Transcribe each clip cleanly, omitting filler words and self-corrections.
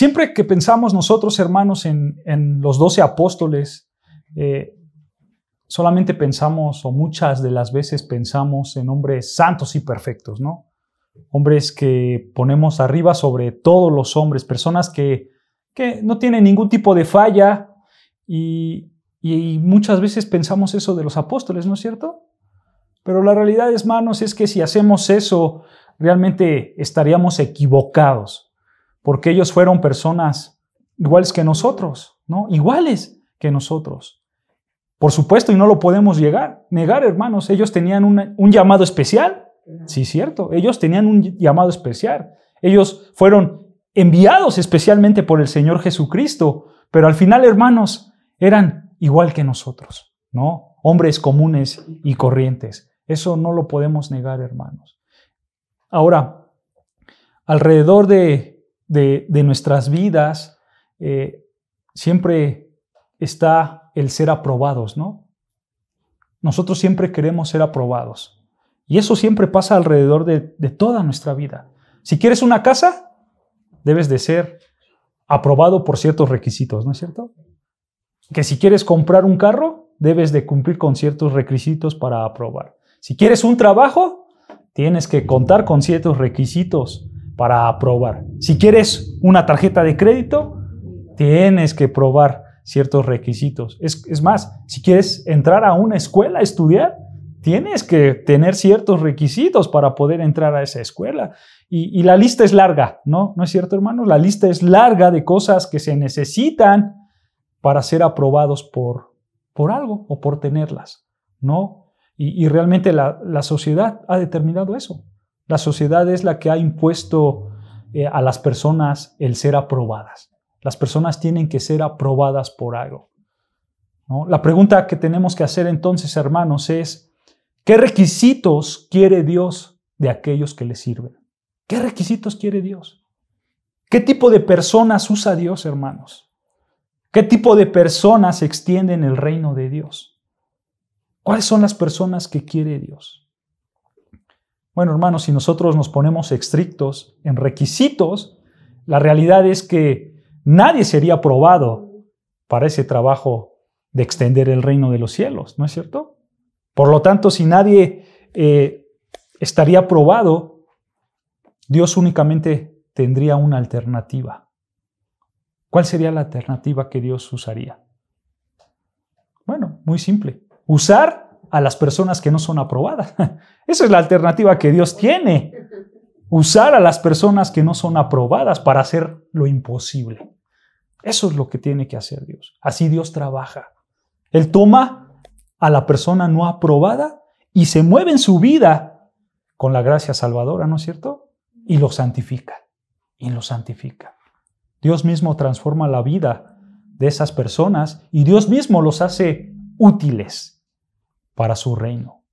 Siempre que pensamos nosotros, hermanos, en los 12 apóstoles, solamente pensamos, o muchas de las veces pensamos en hombres santos y perfectos, ¿no? Hombres que ponemos arriba sobre todos los hombres, personas que no tienen ningún tipo de falla y muchas veces pensamos eso de los apóstoles, ¿no es cierto? Pero la realidad, hermanos, es que si hacemos eso, realmente estaríamos equivocados, porque ellos fueron personas iguales que nosotros, ¿no? Iguales que nosotros. Por supuesto, y no lo podemos negar, hermanos, ellos tenían un llamado especial. Sí, cierto, ellos tenían un llamado especial. Ellos fueron enviados especialmente por el Señor Jesucristo, pero al final, hermanos, eran igual que nosotros, ¿no? Hombres comunes y corrientes. Eso no lo podemos negar, hermanos. Ahora, alrededor de nuestras vidas, siempre está el ser aprobados, ¿no? Nosotros siempre queremos ser aprobados. Y eso siempre pasa alrededor de toda nuestra vida. Si quieres una casa, debes de ser aprobado por ciertos requisitos, ¿no es cierto? Que si quieres comprar un carro, debes de cumplir con ciertos requisitos para aprobar. Si quieres un trabajo, tienes que contar con ciertos requisitos para aprobar. Si quieres una tarjeta de crédito, tienes que probar ciertos requisitos. Es más, si quieres entrar a una escuela a estudiar, tienes que tener ciertos requisitos para poder entrar a esa escuela. Y la lista es larga, ¿no? ¿No es cierto, hermanos? La lista es larga de cosas que se necesitan para ser aprobados por algo o por tenerlas, ¿no? Y realmente la sociedad ha determinado eso. La sociedad es la que ha impuesto a las personas el ser aprobadas. Las personas tienen que ser aprobadas por algo, ¿no? La pregunta que tenemos que hacer entonces, hermanos, es ¿qué requisitos quiere Dios de aquellos que le sirven? ¿Qué requisitos quiere Dios? ¿Qué tipo de personas usa Dios, hermanos? ¿Qué tipo de personas extienden el reino de Dios? ¿Cuáles son las personas que quiere Dios? Bueno, hermanos, si nosotros nos ponemos estrictos en requisitos, la realidad es que nadie sería aprobado para ese trabajo de extender el reino de los cielos, ¿no es cierto? Por lo tanto, si nadie estaría aprobado, Dios únicamente tendría una alternativa. ¿Cuál sería la alternativa que Dios usaría? Bueno, muy simple. Usar a las personas que no son aprobadas. Esa es la alternativa que Dios tiene. Usar a las personas que no son aprobadas para hacer lo imposible. Eso es lo que tiene que hacer Dios. Así Dios trabaja. Él toma a la persona no aprobada y se mueve en su vida con la gracia salvadora, ¿no es cierto? Y lo santifica. Y lo santifica. Dios mismo transforma la vida de esas personas y Dios mismo los hace útiles para su reino.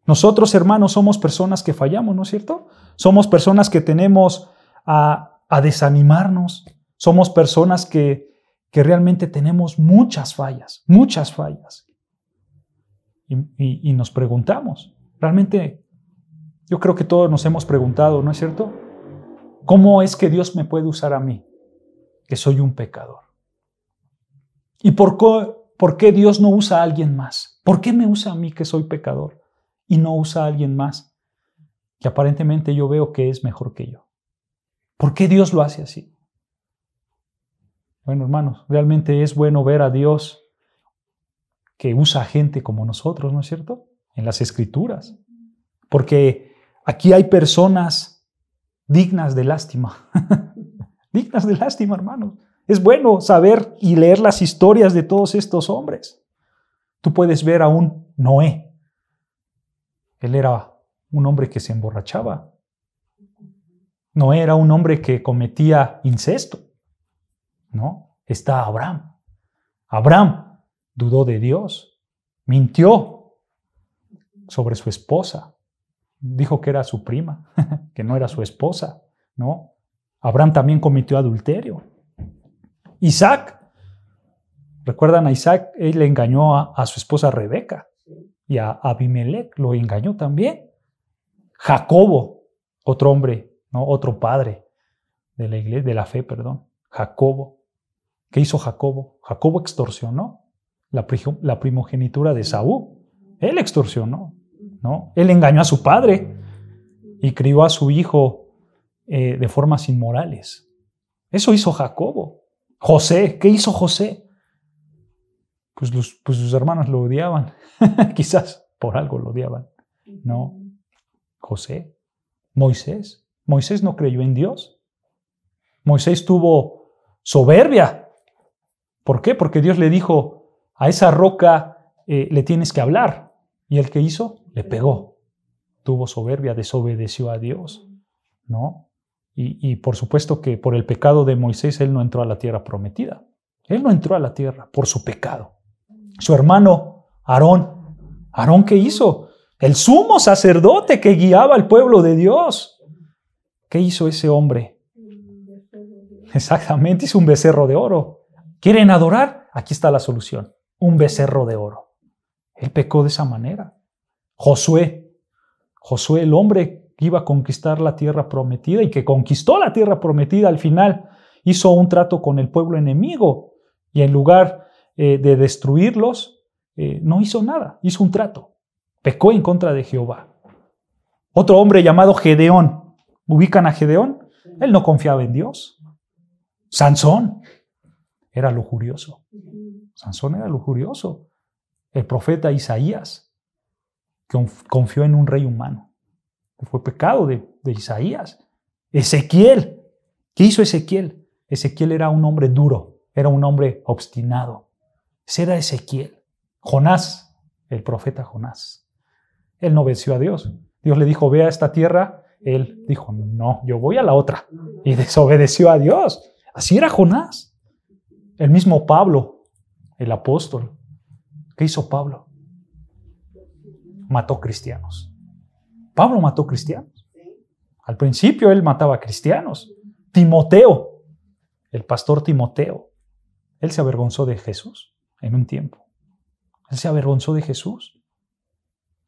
Nosotros, hermanos, somos personas que fallamos, ¿no es cierto? Somos personas que tenemos a desanimarnos. Somos personas que realmente tenemos muchas fallas, muchas fallas. Y nos preguntamos, realmente, yo creo que todos nos hemos preguntado, ¿no es cierto? ¿Cómo es que Dios me puede usar a mí, que soy un pecador? ¿Y por qué Dios no usa a alguien más? ¿Por qué me usa a mí, que soy pecador, y no usa a alguien más que aparentemente yo veo que es mejor que yo? ¿Por qué Dios lo hace así? Bueno, hermanos, realmente es bueno ver a Dios que usa gente como nosotros, ¿no es cierto? En las Escrituras. Porque aquí hay personas dignas de lástima. Dignas de lástima, hermanos. Es bueno saber y leer las historias de todos estos hombres. Tú puedes ver a un Noé. Él era un hombre que se emborrachaba. Noé era un hombre que cometía incesto, ¿no? Está Abraham. Abraham dudó de Dios, mintió sobre su esposa, dijo que era su prima, que no era su esposa, ¿no? Abraham también cometió adulterio. Isaac, ¿recuerdan a Isaac? Él le engañó a su esposa Rebeca y a Abimelech lo engañó también. Jacobo, otro hombre, ¿no? Otro padre de la iglesia, de la fe, perdón. Jacobo. ¿Qué hizo Jacobo? Jacobo extorsionó la primogenitura de Esaú. Él extorsionó, ¿no? Él engañó a su padre y crió a su hijo de formas inmorales. Eso hizo Jacobo. José, ¿qué hizo José? Pues sus hermanos lo odiaban. Quizás por algo lo odiaban. No. José. Moisés. Moisés no creyó en Dios. Moisés tuvo soberbia. ¿Por qué? Porque Dios le dijo, a esa roca le tienes que hablar. ¿Y él qué hizo? Le pegó. Tuvo soberbia, desobedeció a Dios, ¿no? Y por supuesto que por el pecado de Moisés, él no entró a la tierra prometida. Él no entró a la tierra por su pecado. Su hermano, Aarón. ¿Aarón qué hizo? El sumo sacerdote que guiaba al pueblo de Dios. ¿Qué hizo ese hombre? Exactamente, hizo un becerro de oro. ¿Quieren adorar? Aquí está la solución. Un becerro de oro. Él pecó de esa manera. Josué, el hombre que iba a conquistar la tierra prometida y que conquistó la tierra prometida, al final hizo un trato con el pueblo enemigo y en lugar de destruirlos, no hizo nada, hizo un trato. Pecó en contra de Jehová. Otro hombre llamado Gedeón. ¿Ubican a Gedeón? Él no confiaba en Dios. Sansón era lujurioso. Sansón era lujurioso. El profeta Isaías confió en un rey humano. Fue pecado de Isaías. Ezequiel. ¿Qué hizo Ezequiel? Ezequiel era un hombre duro, era un hombre obstinado. Ese era Ezequiel. Jonás, el profeta Jonás. Él no obedeció a Dios. Dios le dijo, ve a esta tierra. Él dijo, no, yo voy a la otra. Y desobedeció a Dios. Así era Jonás. El mismo Pablo, el apóstol. ¿Qué hizo Pablo? Mató cristianos. Pablo mató cristianos. Al principio él mataba cristianos. Timoteo, el pastor Timoteo, él se avergonzó de Jesús en un tiempo. Él se avergonzó de Jesús.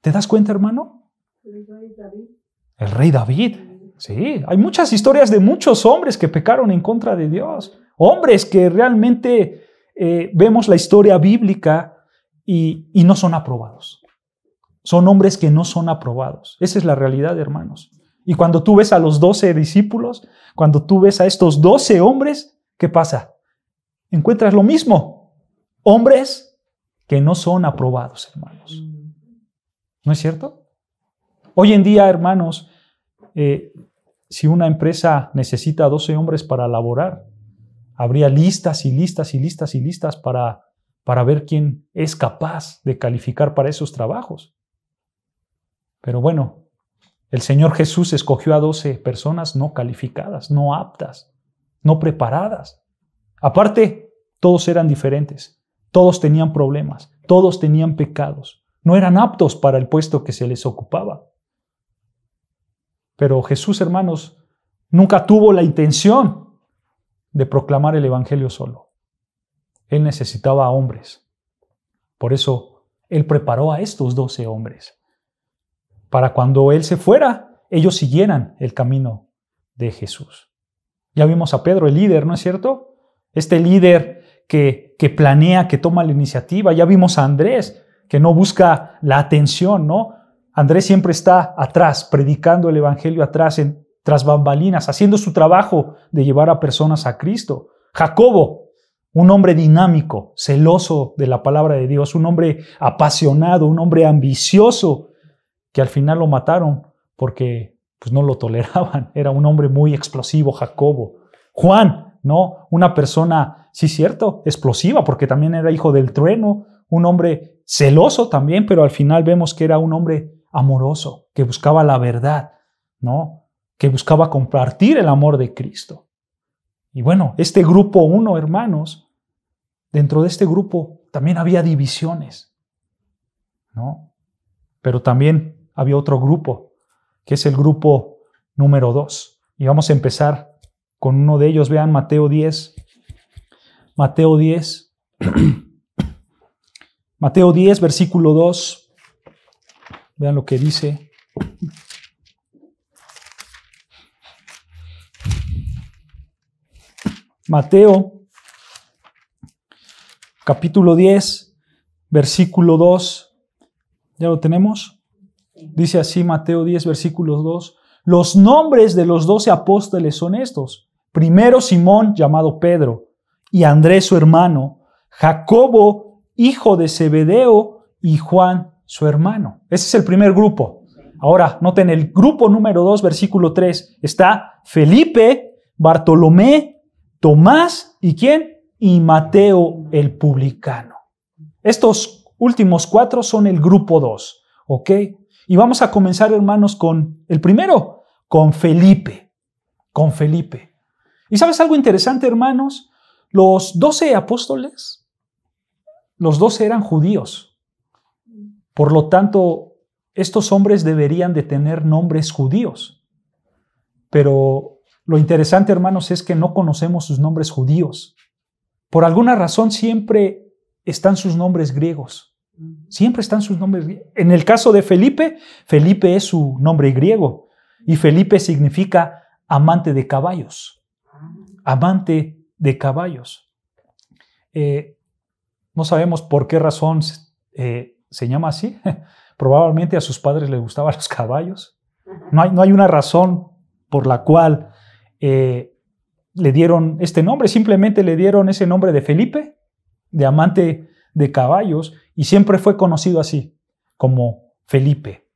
¿Te das cuenta, hermano? El rey David. Sí, hay muchas historias de muchos hombres que pecaron en contra de Dios. Hombres que realmente vemos la historia bíblica y no son aprobados. Son hombres que no son aprobados. Esa es la realidad, hermanos. Y cuando tú ves a los 12 discípulos, cuando tú ves a estos 12 hombres, ¿qué pasa? Encuentras lo mismo. Hombres que no son aprobados, hermanos. ¿No es cierto? Hoy en día, hermanos, si una empresa necesita 12 hombres para laborar, habría listas y listas y listas y listas para ver quién es capaz de calificar para esos trabajos. Pero bueno, el Señor Jesús escogió a 12 personas no calificadas, no aptas, no preparadas. Aparte, todos eran diferentes, todos tenían problemas, todos tenían pecados, no eran aptos para el puesto que se les ocupaba. Pero Jesús, hermanos, nunca tuvo la intención de proclamar el Evangelio solo. Él necesitaba a hombres. Por eso, Él preparó a estos 12 hombres. Para cuando Él se fuera, ellos siguieran el camino de Jesús. Ya vimos a Pedro, el líder, ¿no es cierto? Este líder que planea, que toma la iniciativa. Ya vimos a Andrés, que no busca la atención, ¿no? Andrés siempre está atrás, predicando el Evangelio atrás, tras bambalinas, haciendo su trabajo de llevar a personas a Cristo. Jacobo, un hombre dinámico, celoso de la palabra de Dios, un hombre apasionado, un hombre ambicioso, que al final lo mataron porque pues, no lo toleraban. Era un hombre muy explosivo, Jacobo. Juan, ¿no? Una persona, sí cierto, explosiva, porque también era hijo del trueno, un hombre celoso también, pero al final vemos que era un hombre amoroso, que buscaba la verdad, ¿no? Que buscaba compartir el amor de Cristo. Y bueno, este grupo 1, hermanos, dentro de este grupo también había divisiones, ¿no? Pero también había otro grupo, que es el grupo número 2. Y vamos a empezar con uno de ellos. Vean Mateo 10. Mateo 10. Mateo 10, versículo 2. Vean lo que dice. Mateo, capítulo 10, versículo 2. ¿Ya lo tenemos? Dice así Mateo 10, versículo 2. Los nombres de los 12 apóstoles son estos. Primero Simón, llamado Pedro, y Andrés su hermano, Jacobo, hijo de Zebedeo, y Juan su hermano. Ese es el primer grupo. Ahora, noten el grupo número 2, versículo 3. Está Felipe, Bartolomé, Tomás, ¿y quién? Y Mateo el publicano. Estos últimos 4 son el grupo 2, ¿ok? Y vamos a comenzar, hermanos, con el primero, con Felipe. Con Felipe. ¿Y sabes algo interesante, hermanos? Los 12 apóstoles, los 12 eran judíos. Por lo tanto, estos hombres deberían de tener nombres judíos. Pero lo interesante, hermanos, es que no conocemos sus nombres judíos. Por alguna razón siempre están sus nombres griegos. Siempre están sus nombres griegos. En el caso de Felipe, Felipe es su nombre griego. Y Felipe significa amante de caballos. Amante de caballos. No sabemos por qué razón se llama así. Probablemente a sus padres les gustaban los caballos. No hay una razón por la cual le dieron este nombre. Simplemente le dieron ese nombre de Felipe, de amante de caballos, y siempre fue conocido así, como Felipe.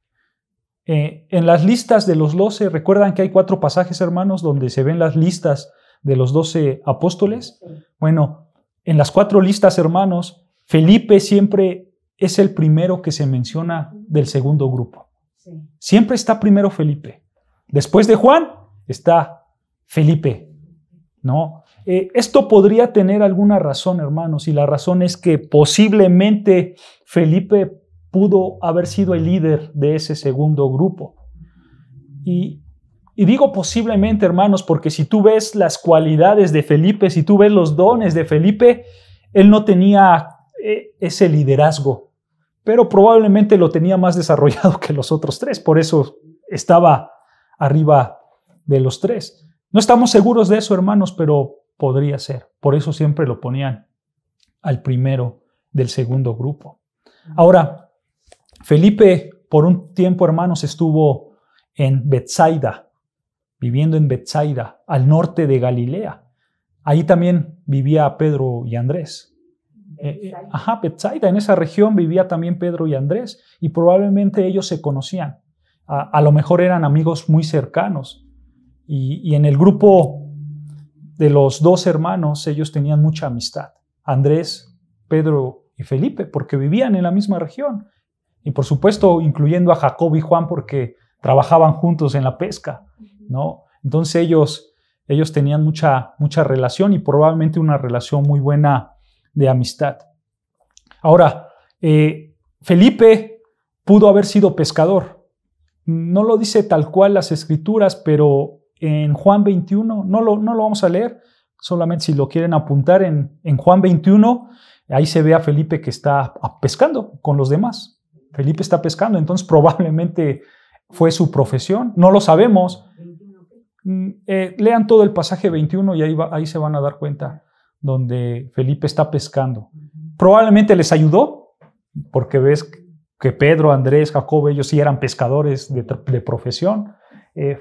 En las listas de los 12, recuerdan que hay 4 pasajes, hermanos, donde se ven las listas de los 12 apóstoles. Bueno, en las 4 listas, hermanos, Felipe siempre es el primero que se menciona del segundo grupo. Siempre está primero Felipe. Después de Juan está Felipe, ¿no? Esto podría tener alguna razón, hermanos, y la razón es que posiblemente Felipe pudo haber sido el líder de ese segundo grupo. Y digo posiblemente, hermanos, porque si tú ves las cualidades de Felipe, si tú ves los dones de Felipe, él no tenía ese liderazgo, pero probablemente lo tenía más desarrollado que los otros 3, por eso estaba arriba de los 3. No estamos seguros de eso, hermanos, pero podría ser. Por eso siempre lo ponían al primero del segundo grupo. Ahora, Felipe por un tiempo, hermanos, estuvo en Betsaida, viviendo en Betsaida, al norte de Galilea. Ahí también vivía Pedro y Andrés. Betsaida, en esa región vivía también Pedro y Andrés, y probablemente ellos se conocían. A lo mejor eran amigos muy cercanos. Y en el grupo de los 2 hermanos, ellos tenían mucha amistad. Andrés, Pedro y Felipe, porque vivían en la misma región. Y por supuesto, incluyendo a Jacobo y Juan, porque trabajaban juntos en la pesca, ¿no? Entonces ellos tenían mucha relación, y probablemente una relación muy buena de amistad. Ahora, Felipe pudo haber sido pescador. No lo dice tal cual las escrituras, pero en Juan 21, no lo vamos a leer, solamente si lo quieren apuntar, en Juan 21, ahí se ve a Felipe que está pescando con los demás. Felipe está pescando, entonces probablemente fue su profesión, no lo sabemos. Lean todo el pasaje 21 y ahí se van a dar cuenta, donde Felipe está pescando. Probablemente les ayudó, porque ves que Pedro, Andrés, Jacobo, ellos sí eran pescadores de profesión.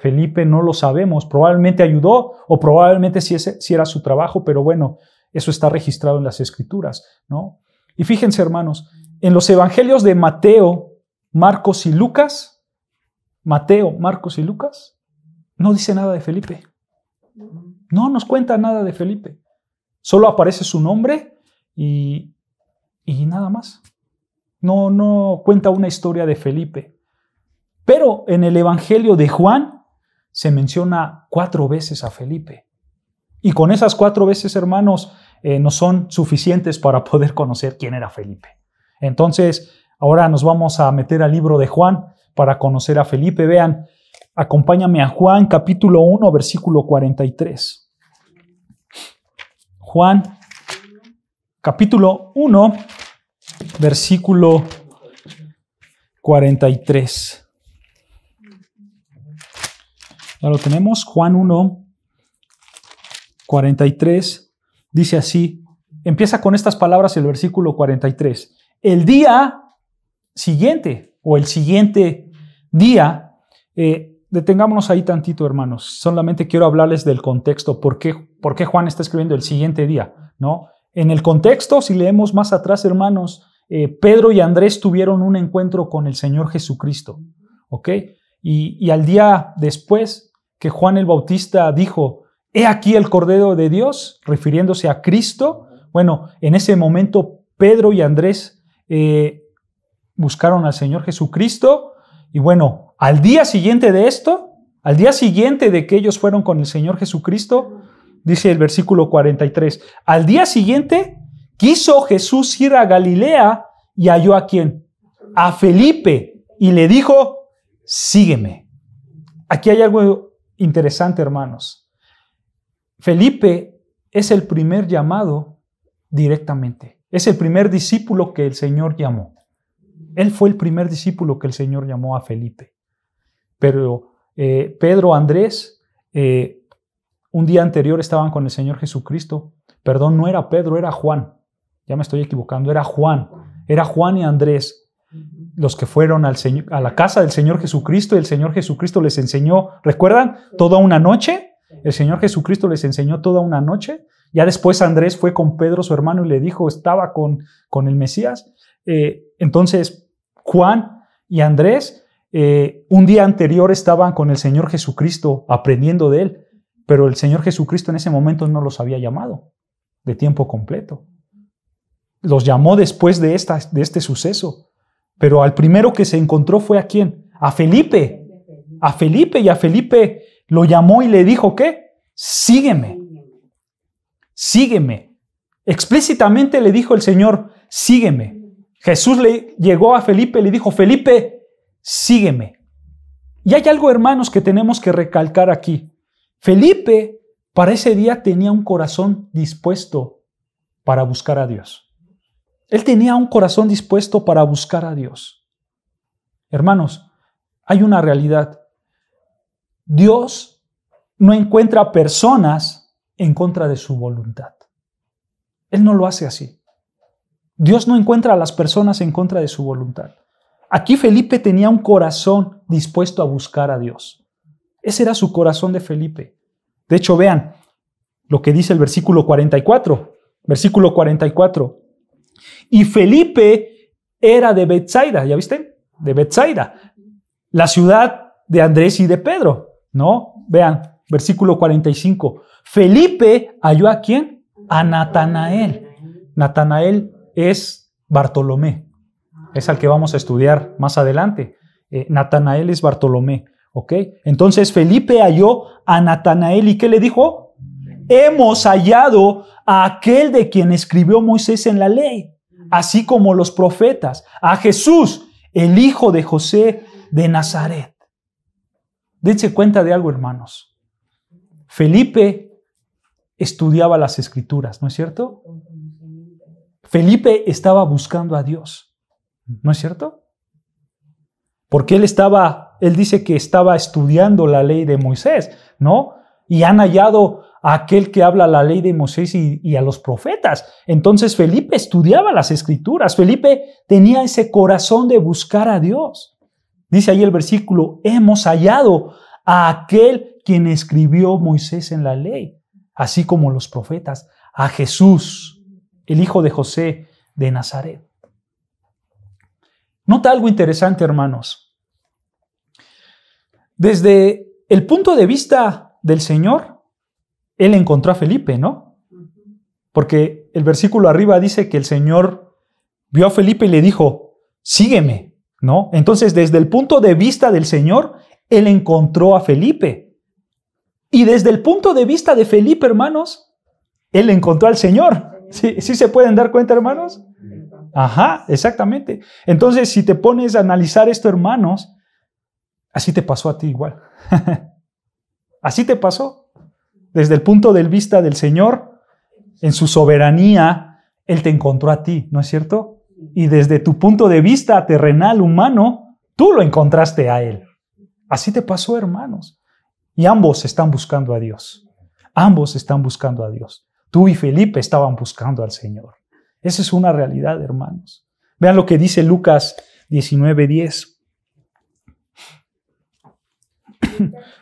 Felipe no lo sabemos, probablemente ayudó o probablemente sí era su trabajo, pero bueno, eso está registrado en las escrituras, ¿no? Y fíjense, hermanos, en los evangelios de Mateo, Marcos y Lucas, no dice nada de Felipe. No nos cuenta nada de Felipe. Solo aparece su nombre y nada más. No cuenta una historia de Felipe. Pero en el Evangelio de Juan se menciona 4 veces a Felipe. Y con esas 4 veces, hermanos, no son suficientes para poder conocer quién era Felipe. Entonces, ahora nos vamos a meter al libro de Juan para conocer a Felipe. Vean, acompáñame a Juan capítulo 1, versículo 43. Juan capítulo 1, versículo 43. Ya lo tenemos, Juan 1, 43 dice así, empieza con estas palabras el versículo 43. El día siguiente o el siguiente día, detengámonos ahí tantito, hermanos. Solamente quiero hablarles del contexto. ¿Por qué Juan está escribiendo el siguiente día? ¿No? En el contexto, si leemos más atrás, hermanos, Pedro y Andrés tuvieron un encuentro con el Señor Jesucristo. ¿Ok? Y al día después que Juan el Bautista dijo, he aquí el Cordero de Dios, refiriéndose a Cristo, bueno, en ese momento Pedro y Andrés buscaron al Señor Jesucristo y bueno, al día siguiente de esto, al día siguiente de que ellos fueron con el Señor Jesucristo, dice el versículo 43, al día siguiente quiso Jesús ir a Galilea y halló ¿a quién? A Felipe y le dijo, sígueme. Aquí hay algo interesante, hermanos. Felipe es el primer llamado directamente. Es el primer discípulo que el Señor llamó. Él fue el primer discípulo que el Señor llamó a Felipe. Pero Pedro, Andrés, un día anterior estaban con el Señor Jesucristo. Perdón, no era Pedro, era Juan. Ya me estoy equivocando, era Juan. Era Juan y Andrés los que fueron a la casa del Señor Jesucristo y el Señor Jesucristo les enseñó, ¿recuerdan? Toda una noche. El Señor Jesucristo les enseñó toda una noche. Ya después Andrés fue con Pedro, su hermano, y le dijo, estaba con el Mesías. Entonces, Juan y Andrés, un día anterior estaban con el Señor Jesucristo aprendiendo de él, pero el Señor Jesucristo en ese momento no los había llamado de tiempo completo. Los llamó después de este suceso. Pero al primero que se encontró fue ¿a quién? A Felipe. A Felipe, y a Felipe lo llamó y le dijo, ¿qué? Sígueme. Sígueme. Explícitamente le dijo el Señor, sígueme. Jesús le llegó a Felipe y le dijo, Felipe, sígueme. Y hay algo, hermanos, que tenemos que recalcar aquí. Felipe, para ese día, tenía un corazón dispuesto para buscar a Dios. Él tenía un corazón dispuesto para buscar a Dios. Hermanos, hay una realidad. Dios no encuentra personas en contra de su voluntad. Él no lo hace así. Dios no encuentra a las personas en contra de su voluntad. Aquí Felipe tenía un corazón dispuesto a buscar a Dios. Ese era su corazón de Felipe. De hecho, vean lo que dice el versículo 44. Versículo 44. Y Felipe era de Betsaida, ¿ya viste? De Betsaida, la ciudad de Andrés y de Pedro, ¿no? Vean, versículo 45. Felipe halló ¿a quién? A Natanael. Natanael es Bartolomé. Es al que vamos a estudiar más adelante. Natanael es Bartolomé, ¿ok? Entonces Felipe halló a Natanael y ¿qué le dijo? Hemos hallado a aquel de quien escribió Moisés en la ley, así como los profetas, a Jesús, el hijo de José de Nazaret. Dense cuenta de algo, hermanos. Felipe estudiaba las Escrituras, ¿no es cierto? Felipe estaba buscando a Dios, ¿no es cierto? Porque él dice que estaba estudiando la ley de Moisés, ¿no? Y han hallado a aquel que habla la ley de Moisés y a los profetas. Entonces Felipe estudiaba las Escrituras. Felipe tenía ese corazón de buscar a Dios. Dice ahí el versículo, hemos hallado a aquel quien escribió Moisés en la ley, así como los profetas, a Jesús, el hijo de José de Nazaret. Nota algo interesante, hermanos. Desde el punto de vista del Señor, Él encontró a Felipe, ¿no? Porque el versículo arriba dice que el Señor vio a Felipe y le dijo, sígueme, ¿no? Entonces, desde el punto de vista del Señor, Él encontró a Felipe. Y desde el punto de vista de Felipe, hermanos, Él encontró al Señor. ¿Sí se pueden dar cuenta, hermanos? Ajá, exactamente. Entonces, si te pones a analizar esto, hermanos, así te pasó a ti igual. Así te pasó. Desde el punto de vista del Señor, en su soberanía, Él te encontró a ti, ¿no es cierto? Y desde tu punto de vista terrenal, humano, tú lo encontraste a Él. Así te pasó, hermanos. Y ambos están buscando a Dios. Ambos están buscando a Dios. Tú y Felipe estaban buscando al Señor. Esa es una realidad, hermanos. Vean lo que dice Lucas 19:10.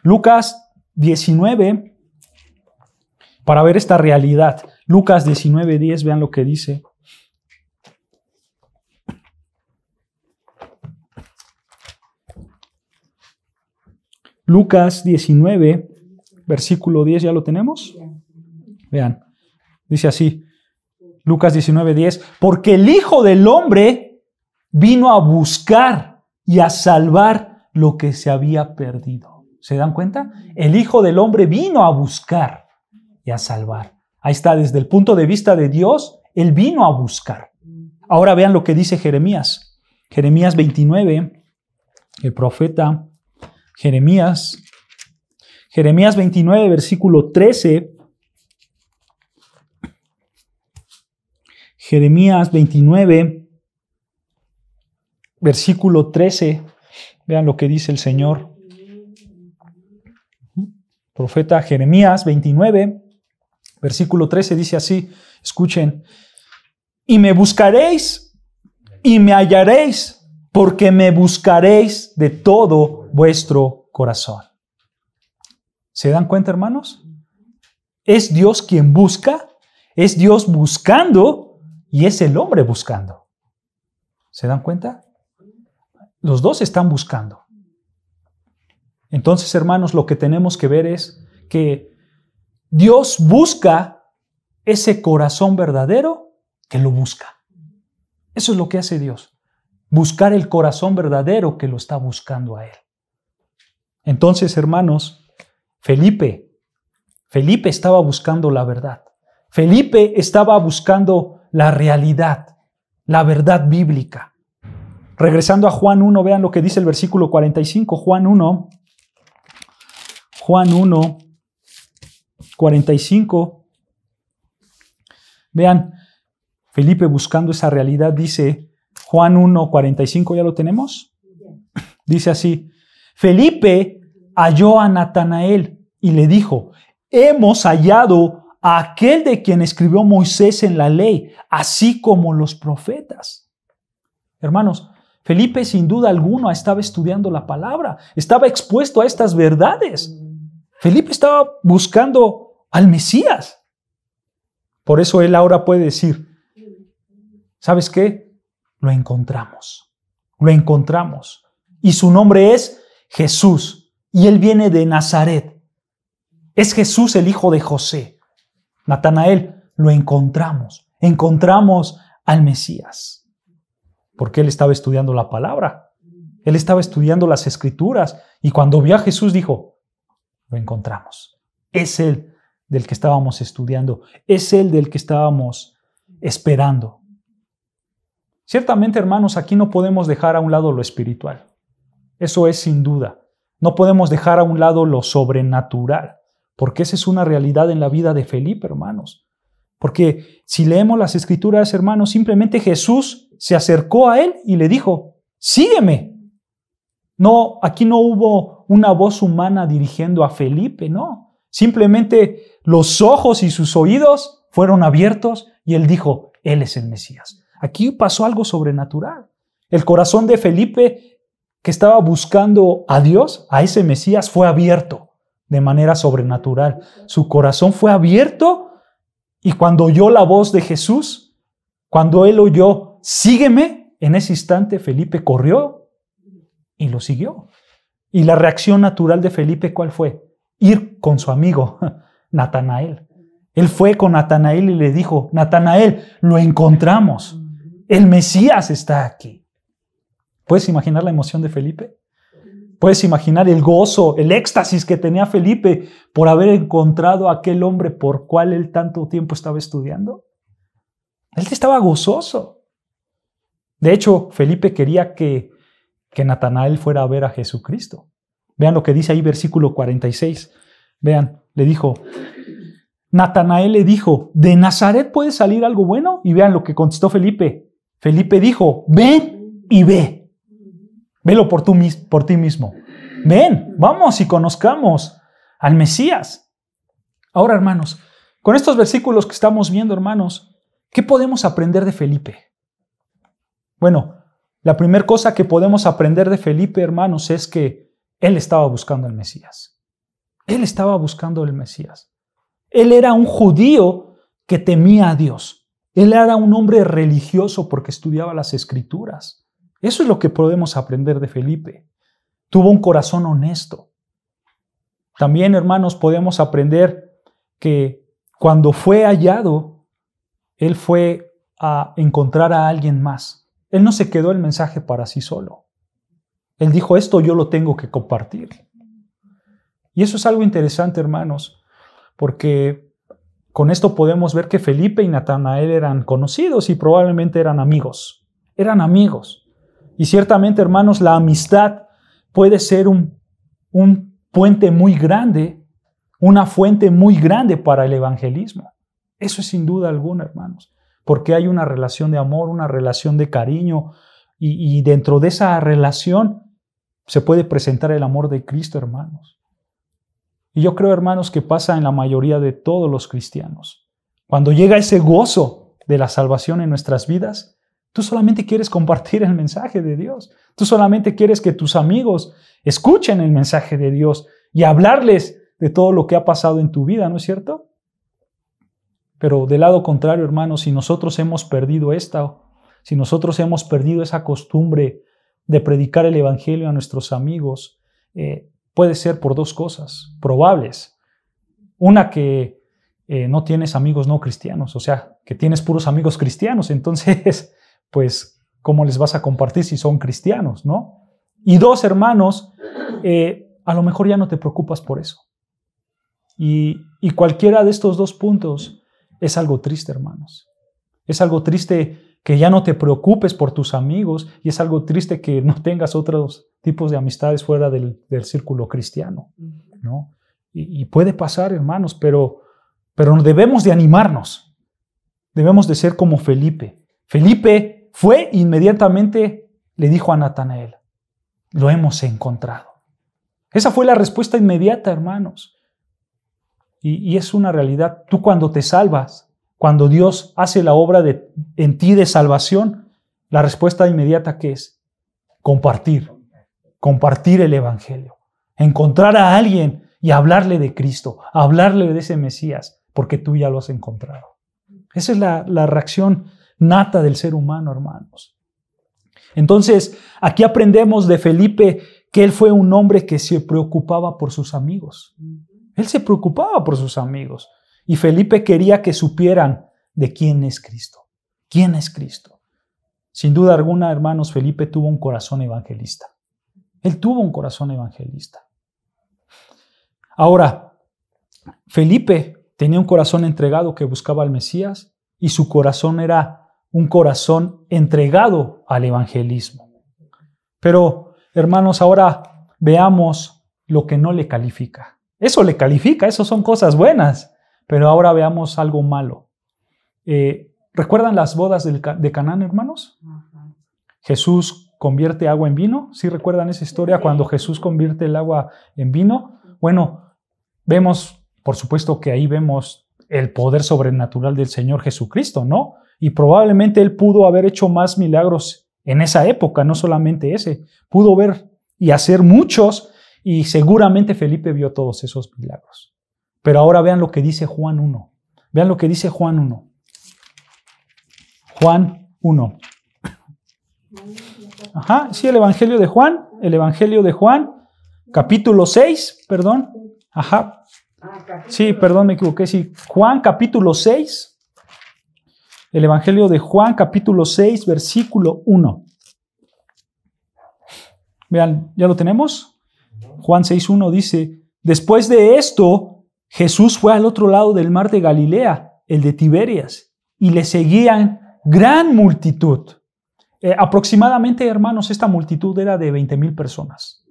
Lucas 19, para ver esta realidad. Lucas 19:10, vean lo que dice. Lucas 19, versículo 10, ¿ya lo tenemos? Vean, dice así, Lucas 19:10, porque el Hijo del Hombre vino a buscar y a salvar lo que se había perdido. ¿Se dan cuenta? El Hijo del Hombre vino a buscar y a salvar. Ahí está, desde el punto de vista de Dios, Él vino a buscar. Ahora vean lo que dice Jeremías. Jeremías 29, el profeta Jeremías 29, versículo 13. Jeremías 29, versículo 13. Vean lo que dice el Señor. Profeta Jeremías 29, versículo 13 dice así, escuchen. Y me buscaréis y me hallaréis, porque me buscaréis de todo vuestro corazón. ¿Se dan cuenta, hermanos? Es Dios quien busca, es Dios buscando y es el hombre buscando. ¿Se dan cuenta? Los dos están buscando. Entonces, hermanos, lo que tenemos que ver es que Dios busca ese corazón verdadero que lo busca. Eso es lo que hace Dios. Buscar el corazón verdadero que lo está buscando a Él. Entonces, hermanos, Felipe estaba buscando la verdad. Felipe estaba buscando la realidad, la verdad bíblica. Regresando a Juan 1, vean lo que dice el versículo 45. Juan 1, 45. Vean, Felipe buscando esa realidad, dice Juan 1, 45, ¿ya lo tenemos? Dice así, Felipe halló a Natanael y le dijo, hemos hallado a aquel de quien escribió Moisés en la ley, así como los profetas. Hermanos, Felipe sin duda alguna estaba estudiando la palabra, estaba expuesto a estas verdades. Felipe estaba buscando al Mesías. Por eso él ahora puede decir, ¿sabes qué? Lo encontramos. Y su nombre es Jesús. Y él viene de Nazaret. Es Jesús el hijo de José. Natanael, lo encontramos. Encontramos al Mesías. Porque él estaba estudiando la palabra. Él estaba estudiando las escrituras. Y cuando vio a Jesús dijo, lo encontramos. Es él del que estábamos estudiando. Es él del que estábamos esperando. Ciertamente, hermanos, aquí no podemos dejar a un lado lo espiritual. Eso es sin duda. No podemos dejar a un lado lo sobrenatural, porque esa es una realidad en la vida de Felipe, hermanos. Porque si leemos las escrituras, hermanos, simplemente Jesús se acercó a él y le dijo, sígueme. No, aquí no hubo una voz humana dirigiendo a Felipe, no. Simplemente los ojos y sus oídos fueron abiertos y él dijo, él es el Mesías. Aquí pasó algo sobrenatural. El corazón de Felipe, que estaba buscando a Dios, a ese Mesías, fue abierto de manera sobrenatural. Su corazón fue abierto y cuando oyó la voz de Jesús, cuando él oyó, sígueme, en ese instante Felipe corrió y lo siguió. Y la reacción natural de Felipe, ¿cuál fue? Ir con su amigo Natanael. Él fue con Natanael y le dijo, Natanael, lo encontramos. El Mesías está aquí. ¿Puedes imaginar la emoción de Felipe? ¿Puedes imaginar el gozo, el éxtasis que tenía Felipe por haber encontrado a aquel hombre por cual él tanto tiempo estaba estudiando? Él estaba gozoso. De hecho, Felipe quería que Natanael fuera a ver a Jesucristo. Vean lo que dice ahí, versículo 46. Vean, le dijo, Natanael le dijo, ¿de Nazaret puede salir algo bueno? Y vean lo que contestó Felipe. Felipe dijo, ven y ve. Velo por ti mismo. Ven, vamos y conozcamos al Mesías. Ahora, hermanos, con estos versículos que estamos viendo, hermanos, ¿qué podemos aprender de Felipe? Bueno, la primera cosa que podemos aprender de Felipe, hermanos, es que él estaba buscando al Mesías. Él estaba buscando al Mesías. Él era un judío que temía a Dios. Él era un hombre religioso porque estudiaba las Escrituras. Eso es lo que podemos aprender de Felipe. Tuvo un corazón honesto. También, hermanos, podemos aprender que cuando fue hallado, él fue a encontrar a alguien más. Él no se quedó el mensaje para sí solo. Él dijo, esto yo lo tengo que compartir. Y eso es algo interesante, hermanos, porque con esto podemos ver que Felipe y Natanael eran conocidos y probablemente eran amigos. Eran amigos. Y ciertamente, hermanos, la amistad puede ser un puente muy grande, una fuente muy grande para el evangelismo. Eso es sin duda alguna, hermanos, porque hay una relación de amor, una relación de cariño, y dentro de esa relación se puede presentar el amor de Cristo, hermanos. Y yo creo, hermanos, que pasa en la mayoría de todos los cristianos. Cuando llega ese gozo de la salvación en nuestras vidas, tú solamente quieres compartir el mensaje de Dios. Tú solamente quieres que tus amigos escuchen el mensaje de Dios y hablarles de todo lo que ha pasado en tu vida, ¿no es cierto? Pero del lado contrario, hermanos, si nosotros hemos perdido si nosotros hemos perdido esa costumbre de predicar el evangelio a nuestros amigos, puede ser por dos cosas probables. Una, que no tienes amigos no cristianos, o sea, que tienes puros amigos cristianos, entonces, pues, ¿cómo les vas a compartir si son cristianos, no? Y dos, hermanos, a lo mejor ya no te preocupas por eso. Y cualquiera de estos dos puntos es algo triste, hermanos. Es algo triste que ya no te preocupes por tus amigos, y es algo triste que no tengas otros tipos de amistades fuera del círculo cristiano, ¿no? Y puede pasar, hermanos, pero debemos de animarnos. Debemos de ser como Felipe. Felipe fue inmediatamente, le dijo a Natanael, lo hemos encontrado. Esa fue la respuesta inmediata, hermanos. Y es una realidad. Tú cuando te salvas, cuando Dios hace la obra en ti de salvación, la respuesta inmediata, ¿qué es? Compartir el evangelio, encontrar a alguien y hablarle de Cristo, hablarle de ese Mesías, porque tú ya lo has encontrado. Esa es la reacción nata del ser humano, hermanos. Entonces, aquí aprendemos de Felipe que él fue un hombre que se preocupaba por sus amigos. Él se preocupaba por sus amigos. Y Felipe quería que supieran de quién es Cristo. ¿Quién es Cristo? Sin duda alguna, hermanos, Felipe tuvo un corazón evangelista. Él tuvo un corazón evangelista. Ahora, Felipe tenía un corazón entregado que buscaba al Mesías, y su corazón era un corazón entregado al evangelismo. Pero, hermanos, ahora veamos lo que no le califica. Eso le califica, eso son cosas buenas. Pero ahora veamos algo malo. ¿Recuerdan las bodas de Canaán, hermanos? Jesús convierte agua en vino. ¿Sí recuerdan esa historia cuando Jesús convierte el agua en vino? Bueno, vemos, por supuesto que ahí vemos el poder sobrenatural del Señor Jesucristo, ¿no? Y probablemente Él pudo haber hecho más milagros en esa época, no solamente ese. Pudo ver y hacer muchos, y seguramente Felipe vio todos esos milagros. Pero ahora vean lo que dice Juan 1. Vean lo que dice Juan 1. Juan 1. Ajá, sí, el Evangelio de Juan, capítulo 6, perdón. Ajá. Sí, perdón, me equivoqué. Sí, Juan capítulo 6. El Evangelio de Juan capítulo 6, versículo 1. Vean, ¿ya lo tenemos? Juan 6:1 dice, después de esto, Jesús fue al otro lado del mar de Galilea, el de Tiberias, y le seguían gran multitud. Aproximadamente, hermanos, esta multitud era de 20,000 personas.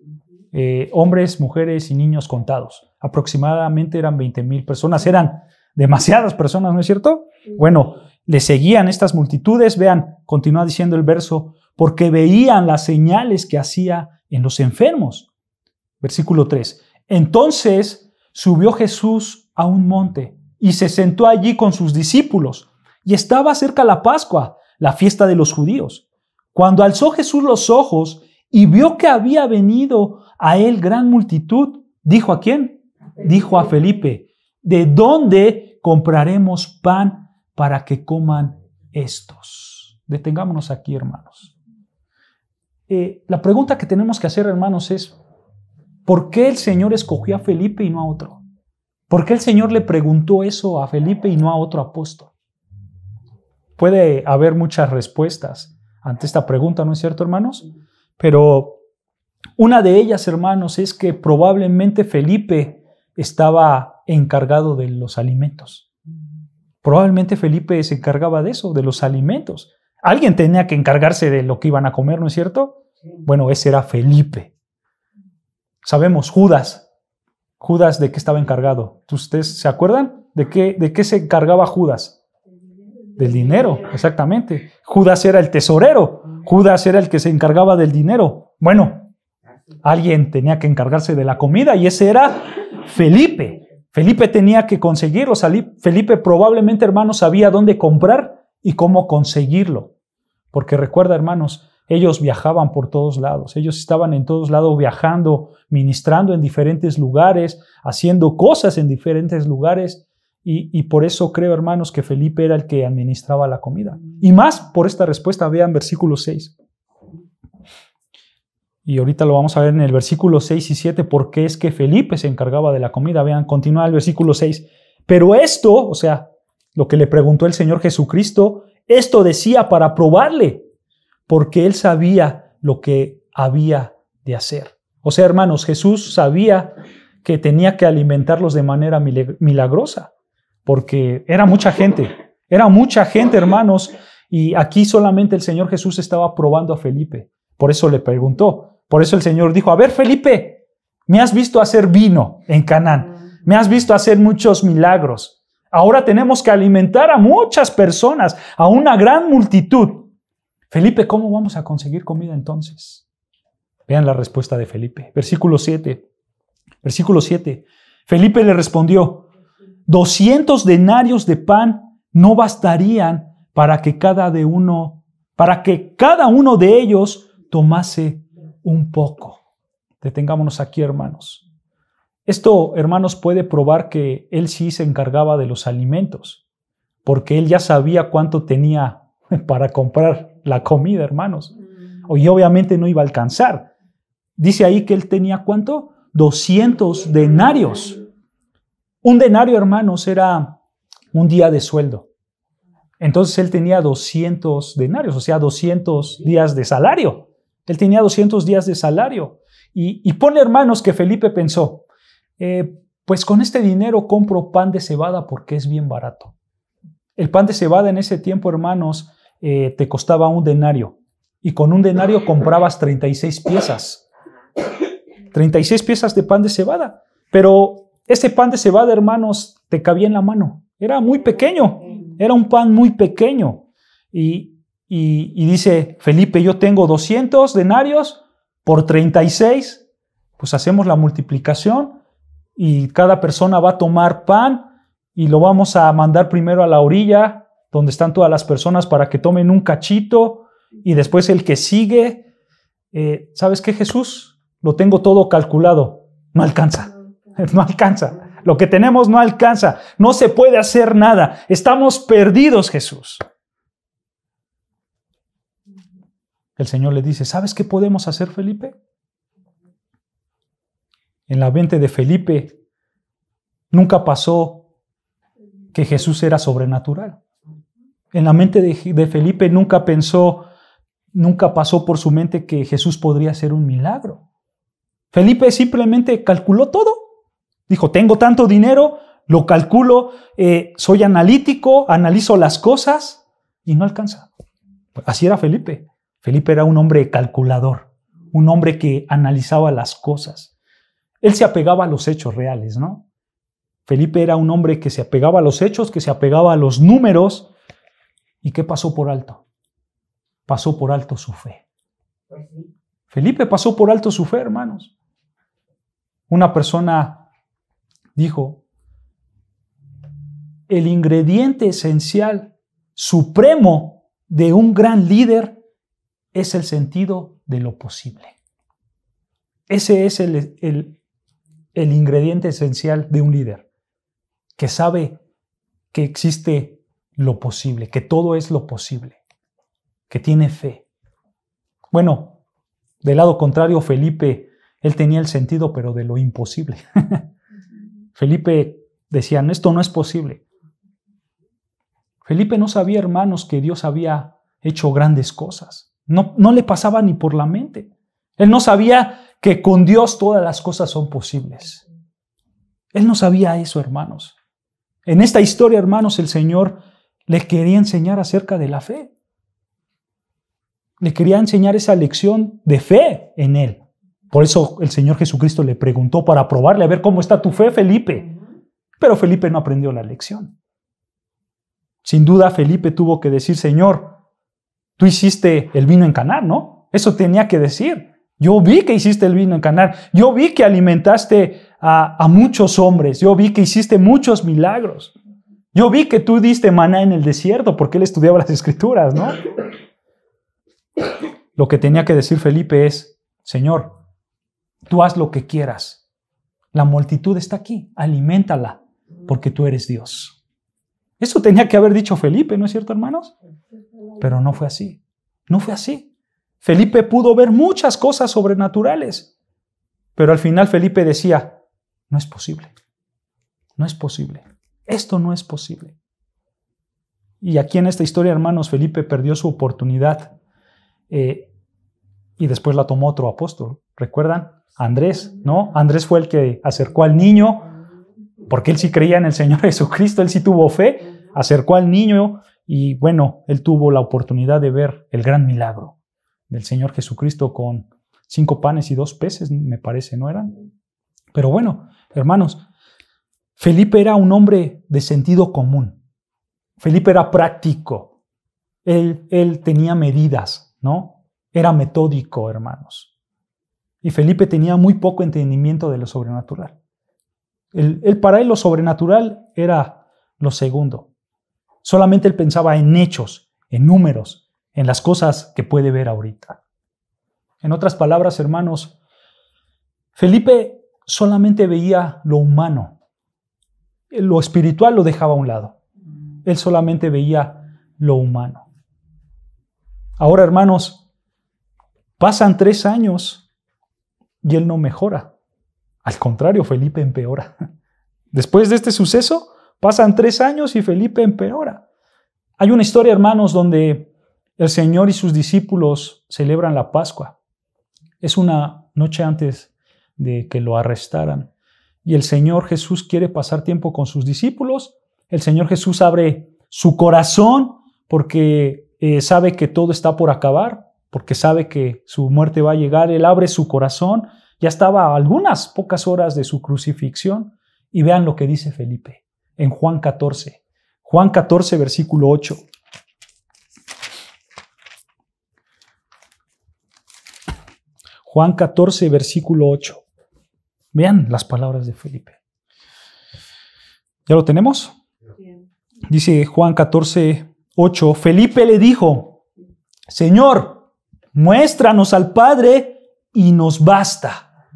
Hombres, mujeres y niños contados. Aproximadamente eran 20,000 personas. Eran demasiadas personas, ¿no es cierto? Bueno, le seguían estas multitudes. Vean, continúa diciendo el verso, porque veían las señales que hacía en los enfermos. Versículo 3. Entonces subió Jesús a un monte y se sentó allí con sus discípulos. Y estaba cerca la Pascua, la fiesta de los judíos. Cuando alzó Jesús los ojos y vio que había venido a él gran multitud, ¿dijo a quién? Dijo a Felipe: ¿de dónde compraremos pan para que coman estos? Detengámonos aquí, hermanos. La pregunta que tenemos que hacer, hermanos, es: ¿por qué el Señor escogió a Felipe y no a otro? ¿Por qué el Señor le preguntó eso a Felipe y no a otro apóstol? Puede haber muchas respuestas ante esta pregunta, ¿no es cierto, hermanos? Pero una de ellas, hermanos, es que probablemente Felipe estaba encargado de los alimentos. Probablemente Felipe se encargaba de eso, de los alimentos. Alguien tenía que encargarse de lo que iban a comer, ¿no es cierto? Bueno, ese era Felipe. Sabemos, Judas. ¿Judas de qué estaba encargado? ¿Ustedes se acuerdan? ¿De qué se encargaba Judas? Del dinero, exactamente. Judas era el tesorero. Judas era el que se encargaba del dinero. Bueno, alguien tenía que encargarse de la comida y ese era Felipe. Felipe tenía que conseguirlo. Felipe probablemente, hermanos, sabía dónde comprar y cómo conseguirlo. Porque recuerda, hermanos, ellos viajaban por todos lados. Ellos estaban en todos lados viajando, ministrando en diferentes lugares, haciendo cosas en diferentes lugares. Y por eso creo, hermanos, que Felipe era el que administraba la comida. Y más por esta respuesta, vean versículo 6. Y ahorita lo vamos a ver en el versículo 6 y 7, por qué es que Felipe se encargaba de la comida. Vean, continúa el versículo 6. Pero esto, o sea, lo que le preguntó el Señor Jesucristo, esto decía para probarle, porque él sabía lo que había de hacer. O sea, hermanos, Jesús sabía que tenía que alimentarlos de manera milagrosa, porque era mucha gente, hermanos, y aquí solamente el Señor Jesús estaba probando a Felipe. Por eso le preguntó, por eso el Señor dijo: a ver, Felipe, me has visto hacer vino en Canaán, me has visto hacer muchos milagros. Ahora tenemos que alimentar a muchas personas, a una gran multitud. Felipe, ¿cómo vamos a conseguir comida entonces? Vean la respuesta de Felipe. Versículo 7. Felipe le respondió: 200 denarios de pan no bastarían para que cada uno de ellos tomase un poco. Detengámonos aquí, hermanos. Esto, hermanos, puede probar que él sí se encargaba de los alimentos, porque él ya sabía cuánto tenía para comprar la comida, hermanos. Y obviamente no iba a alcanzar. Dice ahí que él tenía ¿cuánto? 200 denarios. Un denario, hermanos, era un día de sueldo. Entonces él tenía 200 denarios, o sea, 200 días de salario. Él tenía 200 días de salario. Y pone, hermanos, que Felipe pensó: pues con este dinero compro pan de cebada porque es bien barato. El pan de cebada en ese tiempo, hermanos, te costaba un denario. Y con un denario comprabas 36 piezas. 36 piezas de pan de cebada. Pero ese pan de cebada, hermanos, te cabía en la mano. Era muy pequeño. Era un pan muy pequeño. Y dice Felipe: yo tengo 200 denarios por 36. Pues hacemos la multiplicación y cada persona va a tomar pan y lo vamos a mandar primero a la orilla donde están todas las personas para que tomen un cachito y después el que sigue. ¿Sabes qué, Jesús? Lo tengo todo calculado. No alcanza. No alcanza. Lo que tenemos no alcanza. No se puede hacer nada. Estamos perdidos, Jesús. El Señor le dice: ¿sabes qué podemos hacer, Felipe? En la mente de Felipe nunca pasó que Jesús era sobrenatural. En la mente de Felipe nunca pasó por su mente que Jesús podría hacer un milagro. Felipe simplemente calculó todo. Dijo: tengo tanto dinero, lo calculo, soy analítico, analizo las cosas y no alcanza. Así era Felipe. Felipe era un hombre calculador, un hombre que analizaba las cosas. Él se apegaba a los hechos reales, ¿no? Felipe era un hombre que se apegaba a los hechos, que se apegaba a los números. ¿Y qué pasó por alto? Pasó por alto su fe. Felipe pasó por alto su fe, hermanos. Una persona dijo: el ingrediente esencial, supremo de un gran líder es el sentido de lo posible. Ese es el ingrediente esencial de un líder, que sabe que existe lo posible, que todo es lo posible, que tiene fe. Bueno, del lado contrario, Felipe, él tenía el sentido, pero de lo imposible. Felipe decía, esto no es posible. Felipe no sabía, hermanos, que Dios había hecho grandes cosas. No le pasaba ni por la mente. Él no sabía que con Dios todas las cosas son posibles. Él no sabía eso, hermanos. En esta historia, hermanos, el Señor le quería enseñar acerca de la fe. Le quería enseñar esa lección de fe en Él. Por eso el Señor Jesucristo le preguntó para probarle, a ver cómo está tu fe, Felipe. Pero Felipe no aprendió la lección. Sin duda, Felipe tuvo que decir, Señor, tú hiciste el vino en Caná, ¿no? Eso tenía que decir. Yo vi que hiciste el vino en Caná. Yo vi que alimentaste a muchos hombres. Yo vi que hiciste muchos milagros. Yo vi que tú diste maná en el desierto, porque él estudiaba las Escrituras, ¿no? Lo que tenía que decir Felipe es, Señor, tú haz lo que quieras. La multitud está aquí, aliméntala, porque tú eres Dios. Eso tenía que haber dicho Felipe, ¿no es cierto, hermanos? Pero no fue así. No fue así. Felipe pudo ver muchas cosas sobrenaturales, pero al final Felipe decía, no es posible. No es posible. Esto no es posible. Y aquí en esta historia, hermanos, Felipe perdió su oportunidad y después la tomó otro apóstol. ¿Recuerdan? Andrés, ¿no? Andrés fue el que acercó al niño, porque él sí creía en el Señor Jesucristo, él sí tuvo fe, acercó al niño y bueno, él tuvo la oportunidad de ver el gran milagro del Señor Jesucristo con 5 panes y 2 peces, me parece, ¿no eran? Pero bueno, hermanos, Felipe era un hombre de sentido común. Felipe era práctico. Él tenía medidas, ¿no? Era metódico, hermanos. Y Felipe tenía muy poco entendimiento de lo sobrenatural. Para él lo sobrenatural era lo segundo. Solamente él pensaba en hechos, en números, en las cosas que puede ver ahorita. En otras palabras, hermanos, Felipe solamente veía lo humano. Lo espiritual lo dejaba a un lado. Él solamente veía lo humano. Ahora, hermanos, pasan 3 años y él no mejora. Al contrario, Felipe empeora. Después de este suceso, pasan 3 años y Felipe empeora. Hay una historia, hermanos, donde el Señor y sus discípulos celebran la Pascua. Es una noche antes de que lo arrestaran. Y el Señor Jesús quiere pasar tiempo con sus discípulos. El Señor Jesús abre su corazón porque sabe que todo está por acabar, porque sabe que su muerte va a llegar. Él abre su corazón. Ya estaba a algunas pocas horas de su crucifixión. Y vean lo que dice Felipe en Juan 14. Juan 14, versículo 8. Juan 14, versículo 8. Vean las palabras de Felipe. ¿Ya lo tenemos? Dice Juan 14, 8. Felipe le dijo, Señor, muéstranos al Padre y nos basta.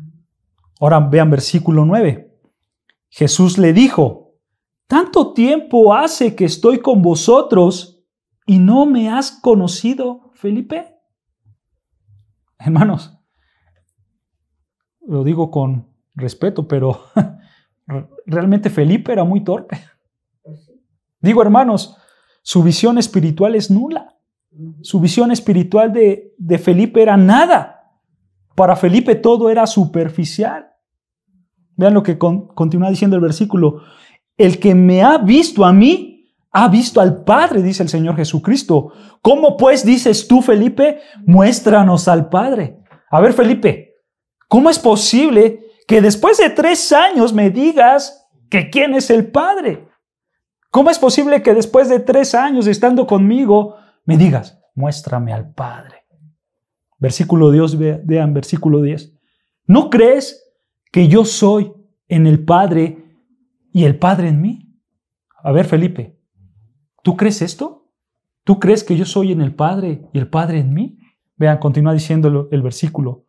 Ahora vean versículo 9. Jesús le dijo, ¿tanto tiempo hace que estoy con vosotros y no me has conocido, Felipe? Hermanos, lo digo con respeto, pero realmente Felipe era muy torpe. Digo, hermanos, su visión espiritual es nula. Su visión espiritual de Felipe era nada. Para Felipe todo era superficial. Vean lo que continúa diciendo el versículo. El que me ha visto a mí, ha visto al Padre, dice el Señor Jesucristo. ¿Cómo pues dices tú, Felipe? Muéstranos al Padre. A ver, Felipe, ¿cómo es posible que después de 3 años me digas que quién es el Padre? ¿Cómo es posible que después de 3 años estando conmigo me digas, muéstrame al Padre? Versículo 10, vean, versículo 10. ¿No crees que yo soy en el Padre y el Padre en mí? A ver, Felipe, ¿tú crees esto? ¿Tú crees que yo soy en el Padre y el Padre en mí? Vean, continúa diciendo el versículo.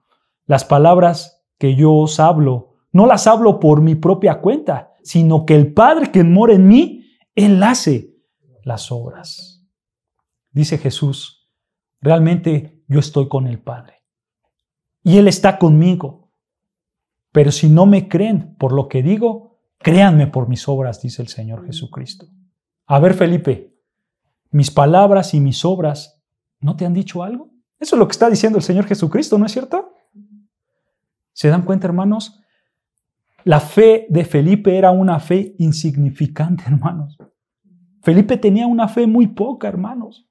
Las palabras que yo os hablo, no las hablo por mi propia cuenta, sino que el Padre que mora en mí, Él hace las obras. Dice Jesús, realmente yo estoy con el Padre y Él está conmigo. Pero si no me creen por lo que digo, créanme por mis obras, dice el Señor Jesucristo. A ver, Felipe, mis palabras y mis obras, ¿no te han dicho algo? Eso es lo que está diciendo el Señor Jesucristo, ¿no es cierto? ¿Se dan cuenta, hermanos? La fe de Felipe era una fe insignificante, hermanos. Felipe tenía una fe muy poca, hermanos.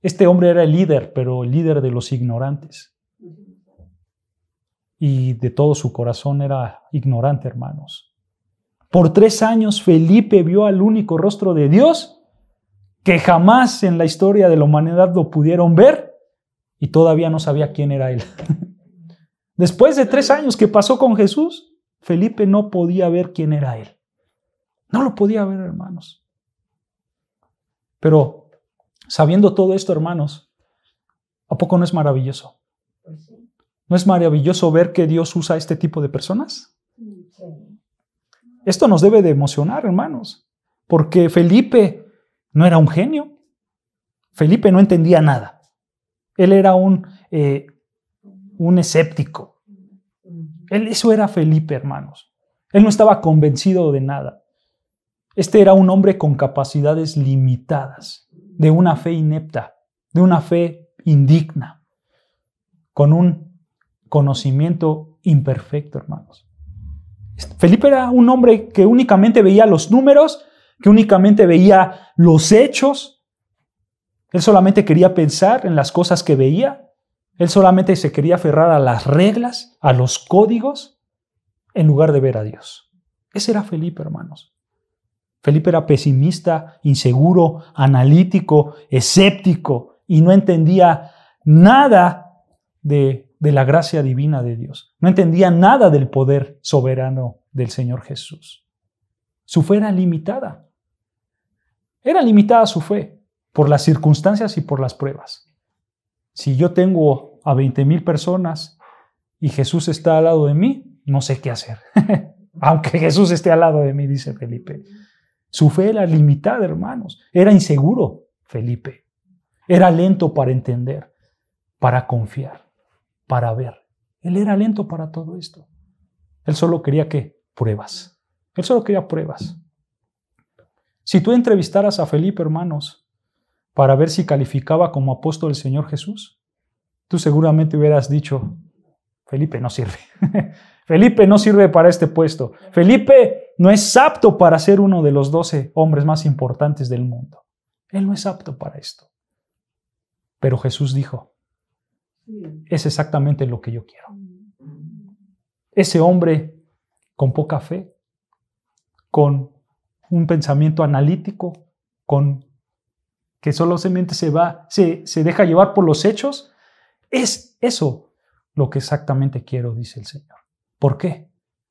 Este hombre era el líder, pero el líder de los ignorantes. Y de todo su corazón era ignorante, hermanos. Por 3 años Felipe vio al único rostro de Dios que jamás en la historia de la humanidad lo pudieron ver y todavía no sabía quién era Él. Después de 3 años que pasó con Jesús, Felipe no podía ver quién era Él. No lo podía ver, hermanos. Pero sabiendo todo esto, hermanos, ¿a poco no es maravilloso? ¿No es maravilloso ver que Dios usa este tipo de personas? Esto nos debe de emocionar, hermanos, porque Felipe no era un genio. Felipe no entendía nada. Él era un escéptico. Eso era Felipe, hermanos. Él no estaba convencido de nada. Este era un hombre con capacidades limitadas, de una fe inepta, de una fe indigna, con un conocimiento imperfecto, hermanos. Felipe era un hombre que únicamente veía los números, que únicamente veía los hechos. Él solamente quería pensar en las cosas que veía. Él solamente se quería aferrar a las reglas, a los códigos, en lugar de ver a Dios. Ese era Felipe, hermanos. Felipe era pesimista, inseguro, analítico, escéptico y no entendía nada de la gracia divina de Dios. No entendía nada del poder soberano del Señor Jesús. Su fe era limitada. Era limitada su fe por las circunstancias y por las pruebas. Si yo tengo a 20,000 personas y Jesús está al lado de mí, no sé qué hacer. Aunque Jesús esté al lado de mí, dice Felipe. Su fe era limitada, hermanos. Era inseguro, Felipe. Era lento para entender, para confiar, para ver. Él era lento para todo esto. Él solo quería ¿qué? Pruebas. Él solo quería pruebas. Si tú entrevistaras a Felipe, hermanos, para ver si calificaba como apóstol del Señor Jesús, tú seguramente hubieras dicho, Felipe no sirve. Felipe no sirve para este puesto. Felipe no es apto para ser uno de los 12 hombres más importantes del mundo. Él no es apto para esto. Pero Jesús dijo, es exactamente lo que yo quiero. Ese hombre con poca fe, con un pensamiento analítico, con que solamente se deja llevar por los hechos, es eso lo que exactamente quiero, dice el Señor. ¿Por qué?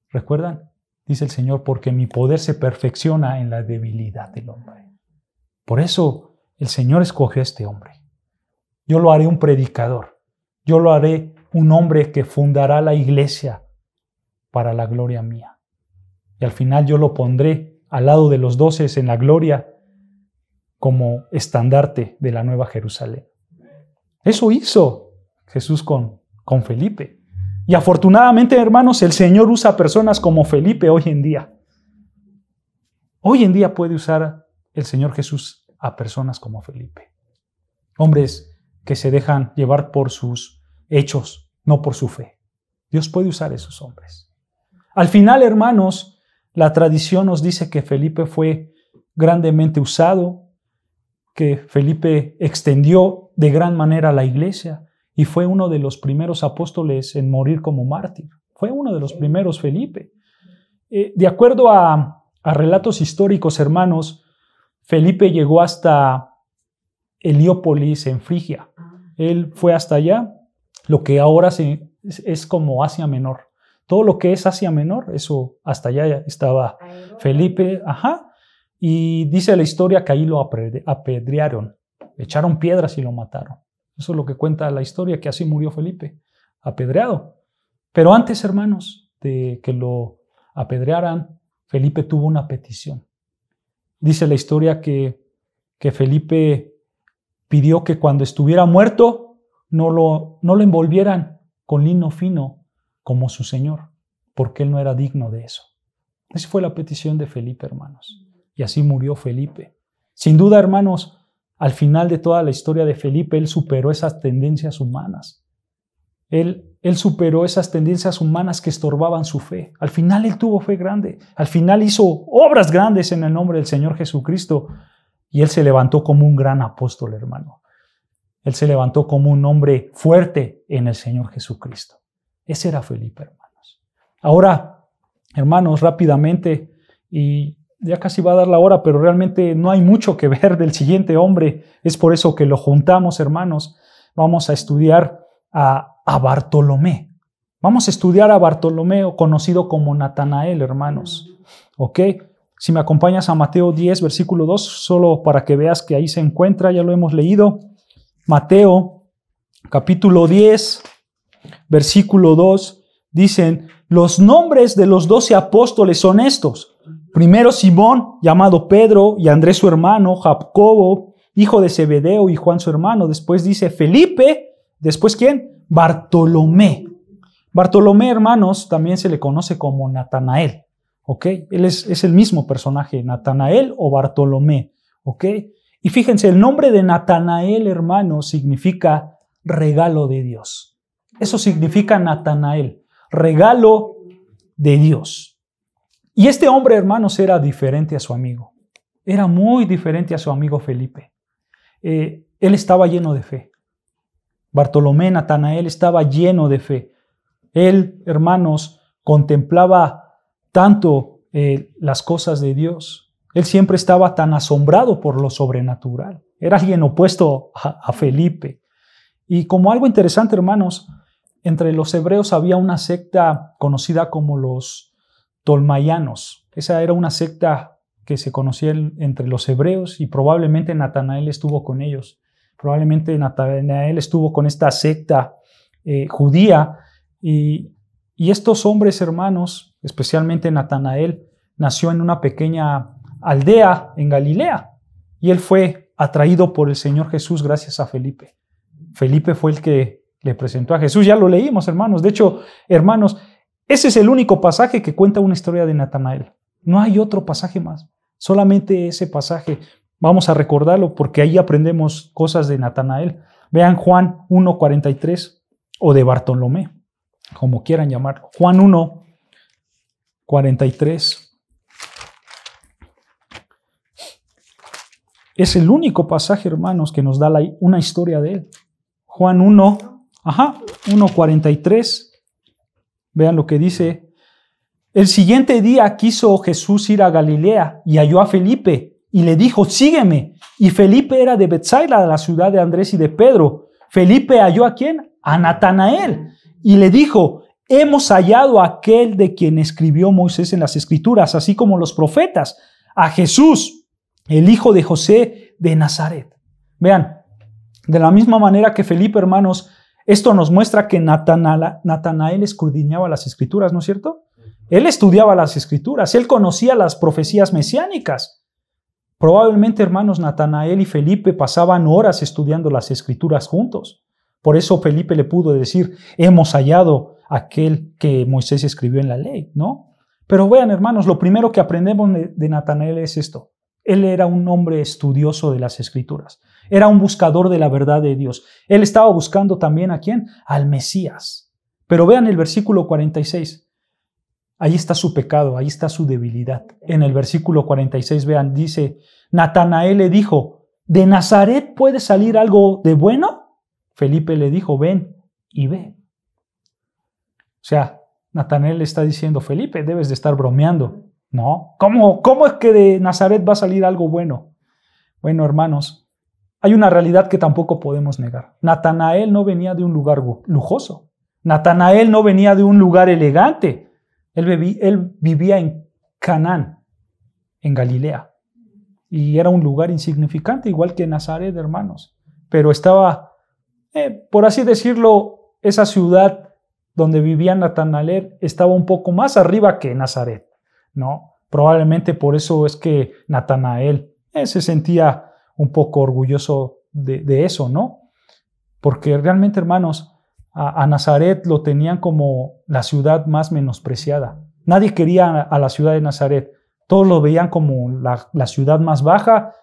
¿Recuerdan? Dice el Señor, porque mi poder se perfecciona en la debilidad del hombre. Por eso el Señor escogió a este hombre. Yo lo haré un predicador. Yo lo haré un hombre que fundará la iglesia para la gloria mía. Y al final yo lo pondré al lado de los 12 en la gloria como estandarte de la Nueva Jerusalén. Eso hizo Jesús con Felipe. Y afortunadamente, hermanos, el Señor usa personas como Felipe hoy en día. Hoy en día puede usar el Señor Jesús a personas como Felipe. Hombres que se dejan llevar por sus hechos, no por su fe. Dios puede usar a esos hombres. Al final, hermanos, la tradición nos dice que Felipe fue grandemente usado, que Felipe extendió de gran manera la iglesia y fue uno de los primeros apóstoles en morir como mártir. Fue uno de los primeros, Felipe. De acuerdo a relatos históricos, hermanos, Felipe llegó hasta Heliópolis en Frigia. Él fue hasta allá, lo que ahora es como Asia Menor. Todo lo que es Asia Menor, eso hasta allá estaba Felipe. Y dice la historia que ahí lo apedrearon, le echaron piedras y lo mataron. Eso es lo que cuenta la historia, que así murió Felipe, apedreado. Pero antes, hermanos, de que lo apedrearan, Felipe tuvo una petición. Dice la historia que Felipe pidió que cuando estuviera muerto no lo envolvieran con lino fino como su Señor, porque él no era digno de eso. Esa fue la petición de Felipe, hermanos. Y así murió Felipe. Sin duda, hermanos, al final de toda la historia de Felipe, él superó esas tendencias humanas. Él superó esas tendencias humanas que estorbaban su fe. Al final él tuvo fe grande. Al final hizo obras grandes en el nombre del Señor Jesucristo. Y él se levantó como un gran apóstol, hermano. Él se levantó como un hombre fuerte en el Señor Jesucristo. Ese era Felipe, hermanos. Ahora, hermanos, rápidamente, y ya casi va a dar la hora, pero realmente no hay mucho que ver del siguiente hombre. Es por eso que lo juntamos, hermanos. Vamos a estudiar a Bartolomé. Vamos a estudiar a Bartolomé, conocido como Natanael, hermanos. ¿Ok? Si me acompañas a Mateo 10, versículo 2, solo para que veas que ahí se encuentra, ya lo hemos leído. Mateo, capítulo 10, versículo 2, dicen, los nombres de los 12 apóstoles son estos. Primero Simón, llamado Pedro, y Andrés su hermano, Jacobo, hijo de Zebedeo, y Juan su hermano. Después dice Felipe, después ¿quién? Bartolomé. Bartolomé, hermanos, también se le conoce como Natanael. ¿Ok? Él es el mismo personaje, Natanael o Bartolomé. ¿Ok? Y fíjense, el nombre de Natanael, hermanos, significa regalo de Dios. Eso significa Natanael, regalo de Dios. Y este hombre, hermanos, era diferente a su amigo. Era muy diferente a su amigo Felipe. Él estaba lleno de fe. Bartolomé, Natanael, estaba lleno de fe. Él, hermanos, contemplaba tanto las cosas de Dios. Él siempre estaba tan asombrado por lo sobrenatural. Era alguien opuesto a Felipe. Y como algo interesante, hermanos, entre los hebreos había una secta conocida como los tolmaianos. Esa era una secta que se conocía entre los hebreos y probablemente Natanael estuvo con ellos. Probablemente Natanael estuvo con esta secta judía y estos hombres, hermanos, especialmente Natanael, nació en una pequeña aldea en Galilea y él fue atraído por el Señor Jesús gracias a Felipe. Felipe fue el que le presentó a Jesús. Ya lo leímos, hermanos. De hecho, hermanos, ese es el único pasaje que cuenta una historia de Natanael. No hay otro pasaje más. Solamente ese pasaje. Vamos a recordarlo porque ahí aprendemos cosas de Natanael. Vean Juan 1:43 o de Bartolomé, como quieran llamarlo. Juan 1:43. Es el único pasaje, hermanos, que nos da una historia de él. Juan 1:43. Vean lo que dice. El siguiente día quiso Jesús ir a Galilea y halló a Felipe y le dijo, sígueme. Y Felipe era de Betsaida, de la ciudad de Andrés y de Pedro. Felipe halló ¿a quién? A Natanael. Y le dijo, hemos hallado a aquel de quien escribió Moisés en las Escrituras, así como los profetas, a Jesús, el hijo de José de Nazaret. Vean, de la misma manera que Felipe, hermanos, esto nos muestra que Natanael escudriñaba las Escrituras, ¿no es cierto? Él estudiaba las Escrituras, él conocía las profecías mesiánicas. Probablemente, hermanos, Natanael y Felipe pasaban horas estudiando las Escrituras juntos. Por eso Felipe le pudo decir, hemos hallado aquel que Moisés escribió en la ley, ¿no? Pero vean, hermanos, lo primero que aprendemos de Natanael es esto. Él era un hombre estudioso de las Escrituras. Era un buscador de la verdad de Dios. Él estaba buscando también ¿a quién? Al Mesías. Pero vean el versículo 46. Ahí está su pecado, ahí está su debilidad. En el versículo 46, vean, dice, Natanael le dijo, ¿de Nazaret puede salir algo de bueno? Felipe le dijo, ven y ve. O sea, Natanael le está diciendo, Felipe, debes de estar bromeando. No, ¿cómo es que de Nazaret va a salir algo bueno? Bueno, hermanos, hay una realidad que tampoco podemos negar. Natanael no venía de un lugar lujoso. Natanael no venía de un lugar elegante. Él vivía en Canaán, en Galilea. y era un lugar insignificante, igual que Nazaret, hermanos. Pero estaba, por así decirlo, esa ciudad donde vivía Natanael estaba un poco más arriba que Nazaret, ¿no? Probablemente por eso es que Natanael se sentía un poco orgulloso de eso, ¿no? Porque realmente, hermanos, a Nazaret lo tenían como la ciudad más menospreciada. Nadie quería a la ciudad de Nazaret. Todos lo veían como la ciudad más baja.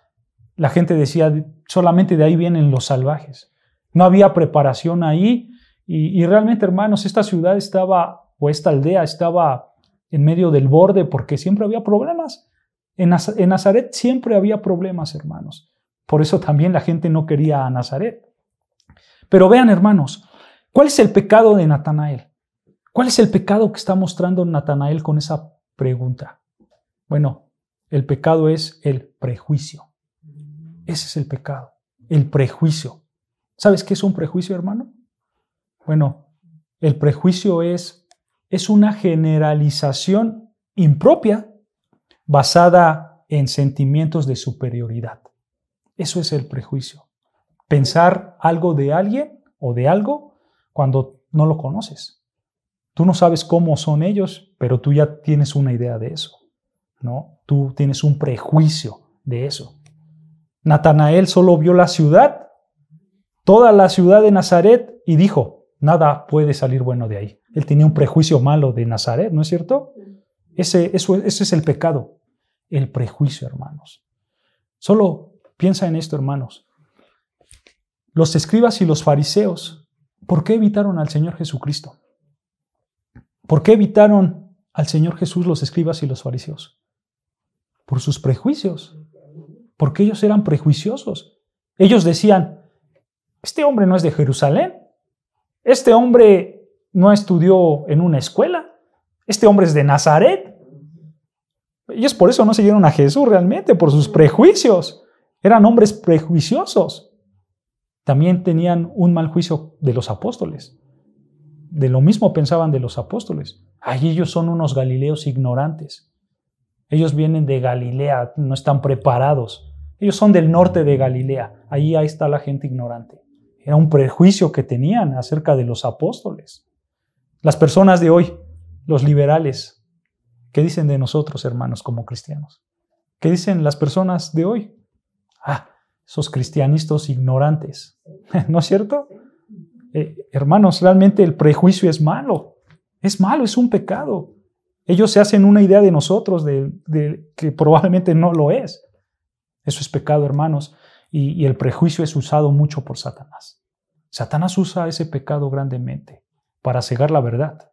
La gente decía, solamente de ahí vienen los salvajes. No había preparación ahí. Y realmente, hermanos, esta ciudad estaba, o esta aldea estaba en medio del borde porque siempre había problemas. En Nazaret siempre había problemas, hermanos. Por eso también la gente no quería a Nazaret. Pero vean, hermanos, ¿cuál es el pecado de Natanael? ¿Cuál es el pecado que está mostrando Natanael con esa pregunta? Bueno, el pecado es el prejuicio. Ese es el pecado, el prejuicio. ¿Sabes qué es un prejuicio, hermano? Bueno, el prejuicio es una generalización impropia basada en sentimientos de superioridad. Eso es el prejuicio. Pensar algo de alguien o de algo cuando no lo conoces. Tú no sabes cómo son ellos, pero tú ya tienes una idea de eso, ¿no? Tú tienes un prejuicio de eso. Natanael solo vio la ciudad, toda la ciudad de Nazaret, y dijo, nada puede salir bueno de ahí. Él tenía un prejuicio malo de Nazaret, ¿no es cierto? Ese es el pecado, el prejuicio, hermanos. Solo piensa en esto, hermanos. Los escribas y los fariseos, ¿por qué evitaron al Señor Jesucristo? ¿Por qué evitaron al Señor Jesús los escribas y los fariseos? Por sus prejuicios. Porque ellos eran prejuiciosos. Ellos decían, este hombre no es de Jerusalén. Este hombre no estudió en una escuela. Este hombre es de Nazaret. Ellos por eso no siguieron a Jesús realmente, por sus prejuicios. Eran hombres prejuiciosos. También tenían un mal juicio de los apóstoles. De lo mismo pensaban de los apóstoles. Ay, ellos son unos galileos ignorantes. Ellos vienen de Galilea, no están preparados. Ellos son del norte de Galilea. Ahí está la gente ignorante. Era un prejuicio que tenían acerca de los apóstoles. Las personas de hoy, los liberales, ¿qué dicen de nosotros, hermanos, como cristianos? ¿Qué dicen las personas de hoy? Esos cristianistas ignorantes. ¿No es cierto? Hermanos, realmente el prejuicio es malo. Es malo, es un pecado. Ellos se hacen una idea de nosotros de que probablemente no lo es. Eso es pecado, hermanos. Y el prejuicio es usado mucho por Satanás. Satanás usa ese pecado grandemente para cegar la verdad.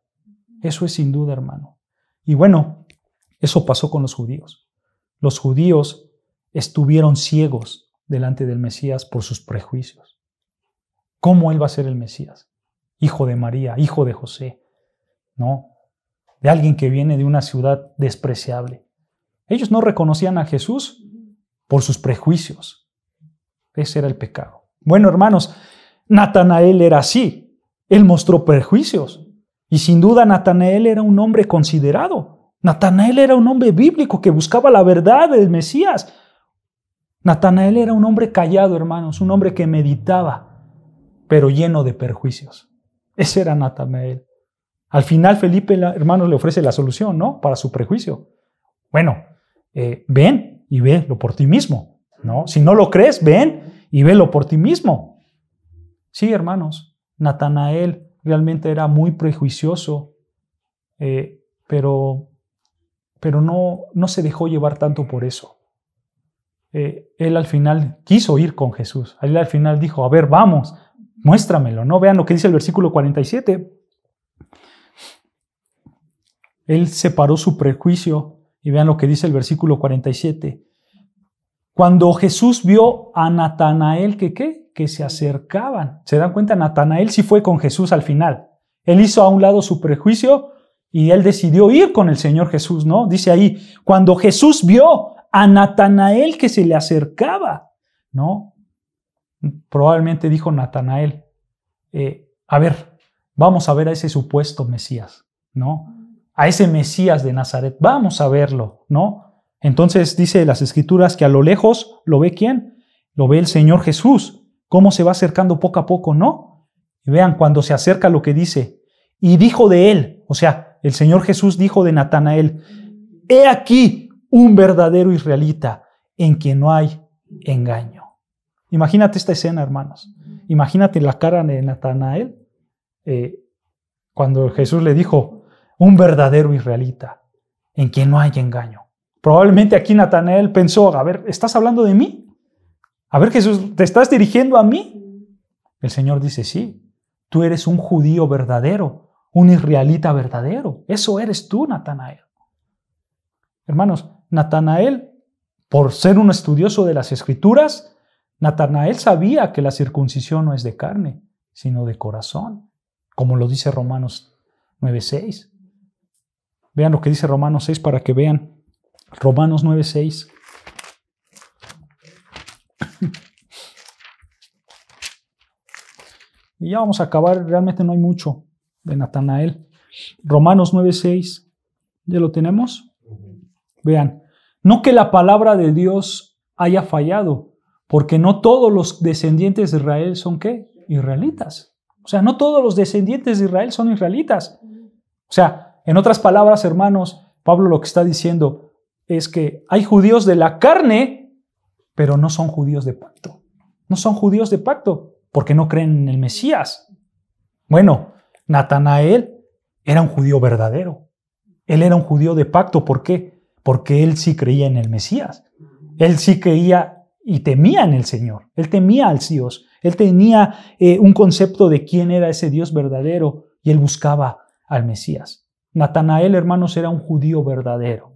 Eso es sin duda, hermano. Y bueno, eso pasó con los judíos. Los judíos estuvieron ciegos delante del Mesías por sus prejuicios. ¿Cómo él va a ser el Mesías? Hijo de María, hijo de José, ¿no? De alguien que viene de una ciudad despreciable. Ellos no reconocían a Jesús por sus prejuicios. Ese era el pecado. Bueno, hermanos, Natanael era así. Él mostró prejuicios. Y sin duda Natanael era un hombre considerado. Natanael era un hombre bíblico que buscaba la verdad del Mesías. Natanael era un hombre callado, hermanos, un hombre que meditaba, pero lleno de perjuicios. Ese era Natanael. Al final Felipe, hermanos, le ofrece la solución, ¿no? Para su prejuicio. Bueno, ven y velo por ti mismo, ¿no? Si no lo crees, ven y velo por ti mismo. Sí, hermanos, Natanael realmente era muy prejuicioso, pero no se dejó llevar tanto por eso. Él al final quiso ir con Jesús. Él al final dijo, a ver, vamos, muéstramelo, ¿no? Vean lo que dice el versículo 47. Él separó su prejuicio y vean lo que dice el versículo 47. Cuando Jesús vio a Natanael que se acercaban. ¿Se dan cuenta? Natanael sí fue con Jesús al final. Él hizo a un lado su prejuicio y él decidió ir con el Señor Jesús, ¿no? Dice ahí, cuando Jesús vio a Natanael que se le acercaba, ¿no? Probablemente dijo Natanael, a ver, vamos a ver a ese supuesto Mesías, ¿no? A ese Mesías de Nazaret, vamos a verlo, ¿no? Entonces dice las Escrituras que a lo lejos lo ve ¿quién? Lo ve el Señor Jesús. ¿Cómo se va acercando poco a poco, no? Y vean, cuando se acerca lo que dice. Y dijo de él, o sea, el Señor Jesús dijo de Natanael, he aquí un verdadero israelita en quien no hay engaño. Imagínate esta escena, hermanos. Imagínate la cara de Natanael cuando Jesús le dijo, un verdadero israelita en quien no hay engaño. Probablemente aquí Natanael pensó, a ver, ¿estás hablando de mí? A ver, Jesús, ¿te estás dirigiendo a mí? El Señor dice, sí, tú eres un judío verdadero, un israelita verdadero. Eso eres tú, Natanael. Hermanos, Natanael, por ser un estudioso de las Escrituras, Natanael sabía que la circuncisión no es de carne, sino de corazón, como lo dice Romanos 9:6. Vean lo que dice Romanos 6 para que vean. Romanos 9:6. Y ya vamos a acabar, realmente no hay mucho de Natanael. Romanos 9:6, ¿ya lo tenemos? Vean, no que la palabra de Dios haya fallado, porque no todos los descendientes de Israel son ¿qué? Israelitas. O sea, no todos los descendientes de Israel son israelitas. O sea, en otras palabras, hermanos, Pablo lo que está diciendo es que hay judíos de la carne, pero no son judíos de pacto. No son judíos de pacto, porque no creen en el Mesías. Bueno, Natanael era un judío verdadero. Él era un judío de pacto. ¿Por qué? Porque él sí creía en el Mesías. Él sí creía y temía en el Señor. Él temía al Dios. Él tenía un concepto de quién era ese Dios verdadero y él buscaba al Mesías. Natanael, hermanos, era un judío verdadero.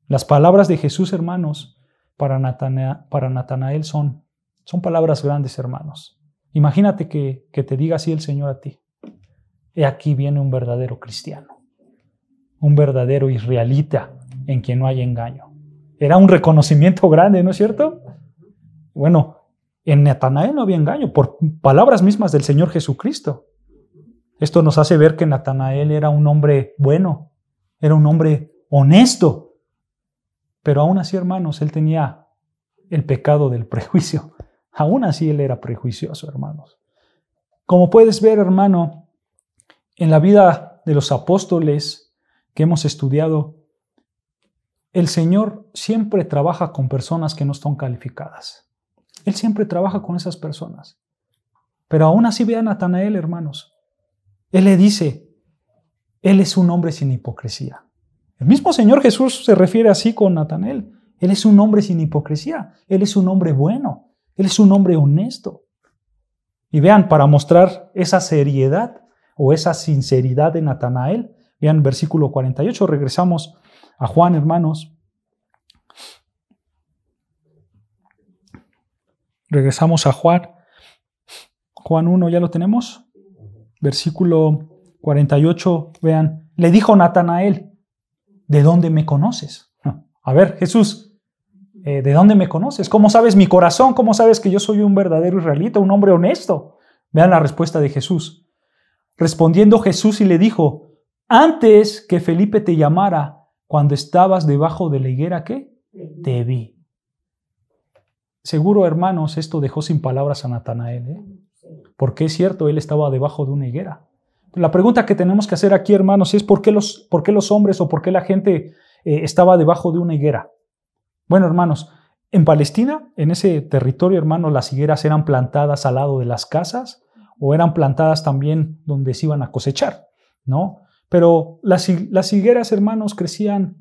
Las palabras de Jesús, hermanos, para Natanael son palabras grandes, hermanos. Imagínate que te diga así el Señor a ti. He aquí viene un verdadero cristiano, un verdadero israelita en quien no hay engaño. Era un reconocimiento grande, ¿no es cierto? Bueno, en Natanael no había engaño, por palabras mismas del Señor Jesucristo. Esto nos hace ver que Natanael era un hombre bueno, era un hombre honesto. Pero aún así, hermanos, él tenía el pecado del prejuicio. Aún así él era prejuicioso, hermanos. Como puedes ver, hermano, en la vida de los apóstoles que hemos estudiado, el Señor siempre trabaja con personas que no están calificadas. Él siempre trabaja con esas personas. Pero aún así ve a Natanael, hermanos. Él le dice, él es un hombre sin hipocresía. El mismo Señor Jesús se refiere así con Natanael. Él es un hombre sin hipocresía. Él es un hombre bueno. Él es un hombre honesto. Y vean, para mostrar esa seriedad o esa sinceridad de Natanael, vean versículo 48, regresamos a Juan, hermanos. Regresamos a Juan. Juan 1, ¿ya lo tenemos? Versículo 48, vean. Le dijo Natanael, ¿de dónde me conoces? A ver, Jesús, ¿de dónde me conoces? ¿Cómo sabes mi corazón? ¿Cómo sabes que yo soy un verdadero israelita, un hombre honesto? Vean la respuesta de Jesús. Respondiendo Jesús y le dijo, antes que Felipe te llamara, cuando estabas debajo de la higuera, ¿qué? Te vi. Seguro, hermanos, esto dejó sin palabras a Natanael, porque es cierto, él estaba debajo de una higuera. La pregunta que tenemos que hacer aquí, hermanos, es ¿por qué los hombres o por qué la gente estaba debajo de una higuera? Bueno, hermanos, en Palestina, en ese territorio, hermanos, las higueras eran plantadas al lado de las casas o eran plantadas también donde se iban a cosechar, ¿no? Pero las higueras, hermanos, crecían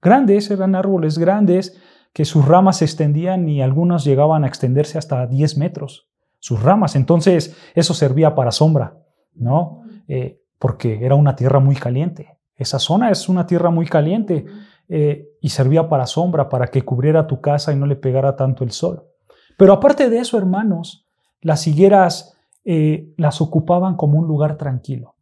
grandes, eran árboles grandes que sus ramas se extendían y algunos llegaban a extenderse hasta 10 metros, sus ramas. Entonces, eso servía para sombra, ¿no? Porque era una tierra muy caliente. Esa zona es una tierra muy caliente y servía para sombra, para que cubriera tu casa y no le pegara tanto el sol. Pero aparte de eso, hermanos, las higueras las ocupaban como un lugar tranquilo,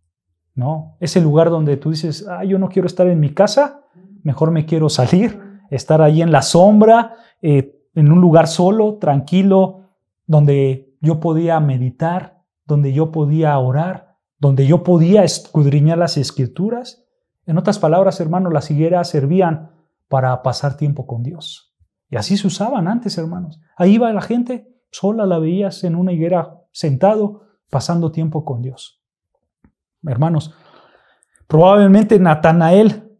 ¿no? Ese lugar donde tú dices, yo no quiero estar en mi casa, mejor me quiero salir, estar ahí en la sombra, en un lugar solo, tranquilo, donde yo podía meditar, donde yo podía orar, donde yo podía escudriñar las Escrituras. En otras palabras, hermanos, las higueras servían para pasar tiempo con Dios. Y así se usaban antes, hermanos. Ahí iba la gente, sola la veías en una higuera sentado, pasando tiempo con Dios. Hermanos, probablemente Natanael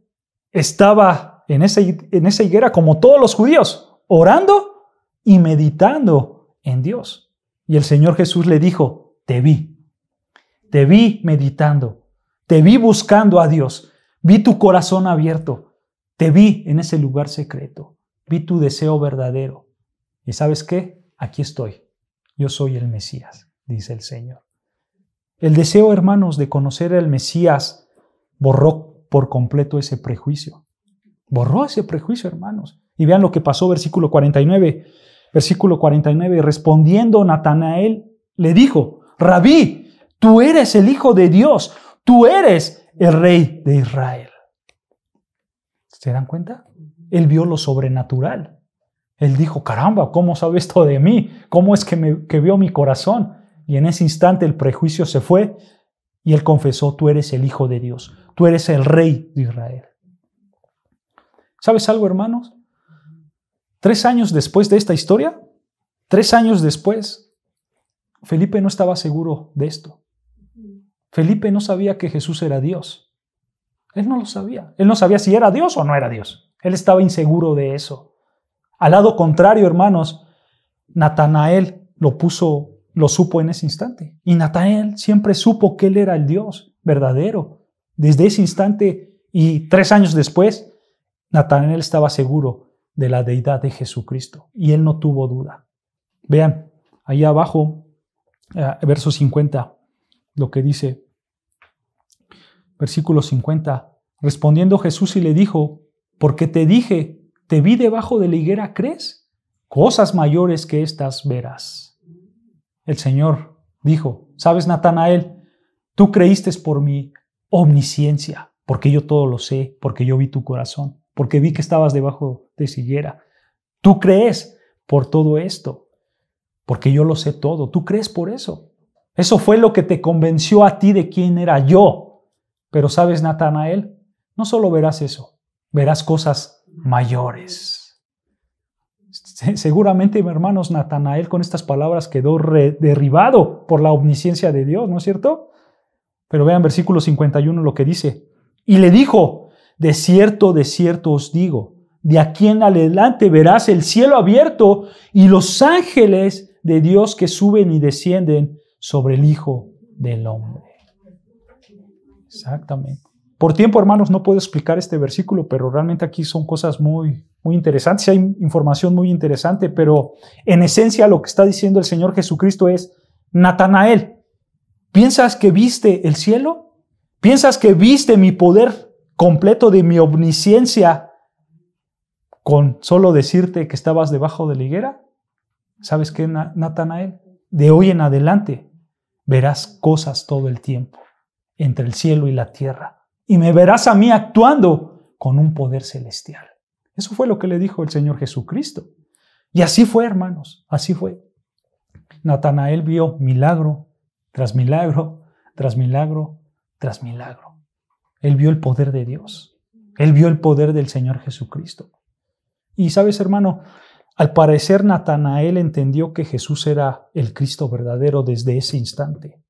estaba en esa higuera como todos los judíos, orando y meditando en Dios. Y el Señor Jesús le dijo, te vi meditando, te vi buscando a Dios, vi tu corazón abierto, te vi en ese lugar secreto, vi tu deseo verdadero. ¿Y sabes qué? Aquí estoy, yo soy el Mesías, dice el Señor. El deseo, hermanos, de conocer al Mesías borró por completo ese prejuicio. Borró ese prejuicio, hermanos. Y vean lo que pasó, versículo 49. Versículo 49, respondiendo Natanael, le dijo, Rabí, tú eres el Hijo de Dios, tú eres el Rey de Israel. ¿Se dan cuenta? Él vio lo sobrenatural. Él dijo, caramba, ¿cómo sabe esto de mí? ¿Cómo es que vio mi corazón? Y en ese instante el prejuicio se fue y él confesó, tú eres el Hijo de Dios, tú eres el Rey de Israel. ¿Sabes algo, hermanos? 3 años después de esta historia, 3 años después, Felipe no estaba seguro de esto. Felipe no sabía que Jesús era Dios. Él no lo sabía. Él no sabía si era Dios o no era Dios. Él estaba inseguro de eso. Al lado contrario, hermanos, Natanael lo supo en ese instante. Y Natanael siempre supo que él era el Dios verdadero. Desde ese instante y 3 años después, Natanael estaba seguro de la deidad de Jesucristo y él no tuvo duda. Vean, ahí abajo, verso 50, lo que dice, versículo 50, respondiendo Jesús y le dijo, porque te dije, te vi debajo de la higuera, ¿crees? Cosas mayores que estas verás. El Señor dijo, ¿sabes, Natanael? Tú creíste por mi omnisciencia, porque yo todo lo sé, porque yo vi tu corazón, porque vi que estabas debajo de esa higuera. Tú crees por todo esto, porque yo lo sé todo. Tú crees por eso. Eso fue lo que te convenció a ti de quién era yo. Pero ¿sabes, Natanael? No solo verás eso, verás cosas mayores. Seguramente, hermanos, Natanael con estas palabras quedó derribado por la omnisciencia de Dios, ¿no es cierto? Pero vean versículo 51 lo que dice. Y le dijo, de cierto os digo, de aquí en adelante verás el cielo abierto y los ángeles de Dios que suben y descienden sobre el Hijo del Hombre. Exactamente. Por tiempo, hermanos, no puedo explicar este versículo, pero realmente aquí son cosas muy interesantes. Hay información muy interesante, pero en esencia lo que está diciendo el Señor Jesucristo es, Natanael, ¿piensas que viste el cielo? ¿Piensas que viste mi poder completo de mi omnisciencia con solo decirte que estabas debajo de la higuera? ¿Sabes qué, Natanael? De hoy en adelante verás cosas todo el tiempo entre el cielo y la tierra y me verás a mí actuando con un poder celestial. Eso fue lo que le dijo el Señor Jesucristo. Y así fue, hermanos, así fue. Natanael vio milagro tras milagro, tras milagro, tras milagro. Él vio el poder de Dios. Él vio el poder del Señor Jesucristo. Y sabes, hermano, al parecer Natanael entendió que Jesús era el Cristo verdadero desde ese instante.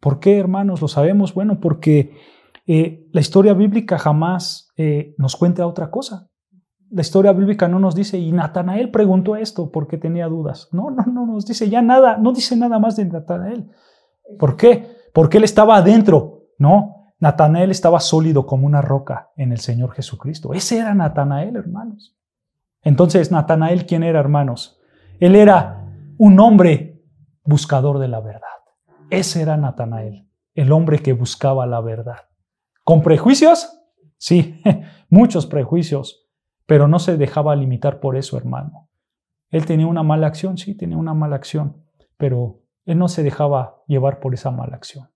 ¿Por qué, hermanos? Lo sabemos, bueno, porque la historia bíblica jamás nos cuenta otra cosa. La historia bíblica no nos dice, y Natanael preguntó esto porque tenía dudas. No nos dice ya nada, no dice nada más de Natanael. ¿Por qué? Porque él estaba adentro. No, Natanael estaba sólido como una roca en el Señor Jesucristo. Ese era Natanael, hermanos. Entonces, Natanael, ¿quién era, hermanos? Él era un hombre buscador de la verdad. Ese era Natanael, el hombre que buscaba la verdad. ¿Con prejuicios? Sí, muchos prejuicios, pero no se dejaba limitar por eso, hermano. Él tenía una mala acción, sí, tenía una mala acción, pero él no se dejaba llevar por esa mala acción.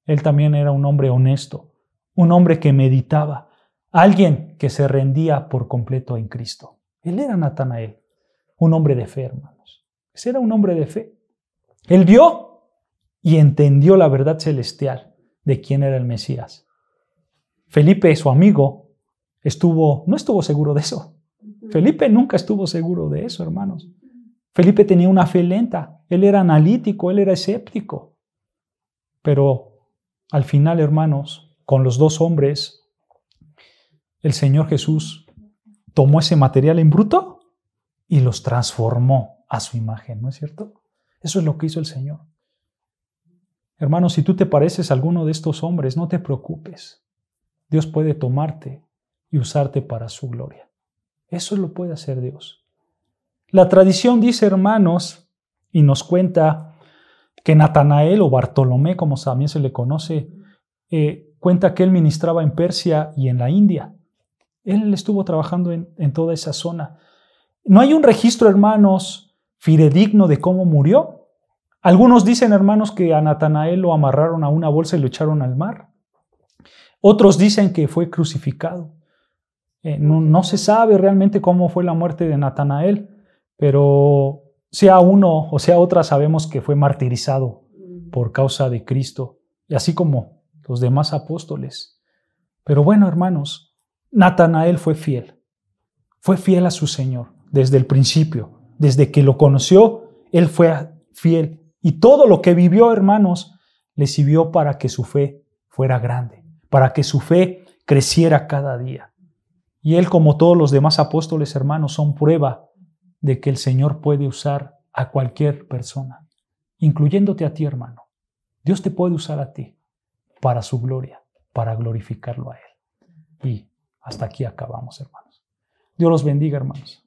Él también era un hombre honesto, un hombre que meditaba, alguien que se rendía por completo en Cristo. Él era Natanael, un hombre de fe, hermanos. Ese era un hombre de fe. Él vio y entendió la verdad celestial de quién era el Mesías. Felipe, su amigo, no estuvo seguro de eso. Felipe nunca estuvo seguro de eso, hermanos. Felipe tenía una fe lenta. Él era analítico, él era escéptico. Pero al final, hermanos, con los dos hombres, el Señor Jesús tomó ese material en bruto y los transformó a su imagen, ¿no es cierto? Eso es lo que hizo el Señor. Hermanos, si tú te pareces a alguno de estos hombres, no te preocupes. Dios puede tomarte y usarte para su gloria. Eso lo puede hacer Dios. La tradición dice, hermanos, y nos cuenta que Natanael o Bartolomé, como también se le conoce, cuenta que él ministraba en Persia y en la India. Él estuvo trabajando en toda esa zona. No hay un registro, hermanos, fidedigno de cómo murió. Algunos dicen, hermanos, que a Natanael lo amarraron a una bolsa y lo echaron al mar. Otros dicen que fue crucificado. No se sabe realmente cómo fue la muerte de Natanael, pero sea uno o sea otra, sabemos que fue martirizado por causa de Cristo, y así como los demás apóstoles. Pero bueno, hermanos, Natanael fue fiel a su Señor desde el principio. Desde que lo conoció, él fue fiel. Y todo lo que vivió, hermanos, le sirvió para que su fe fuera grande, para que su fe creciera cada día. Y él, como todos los demás apóstoles, hermanos, son prueba de que el Señor puede usar a cualquier persona, incluyéndote a ti, hermano. Dios te puede usar a ti para su gloria, para glorificarlo a Él. Y hasta aquí acabamos, hermanos. Dios los bendiga, hermanos.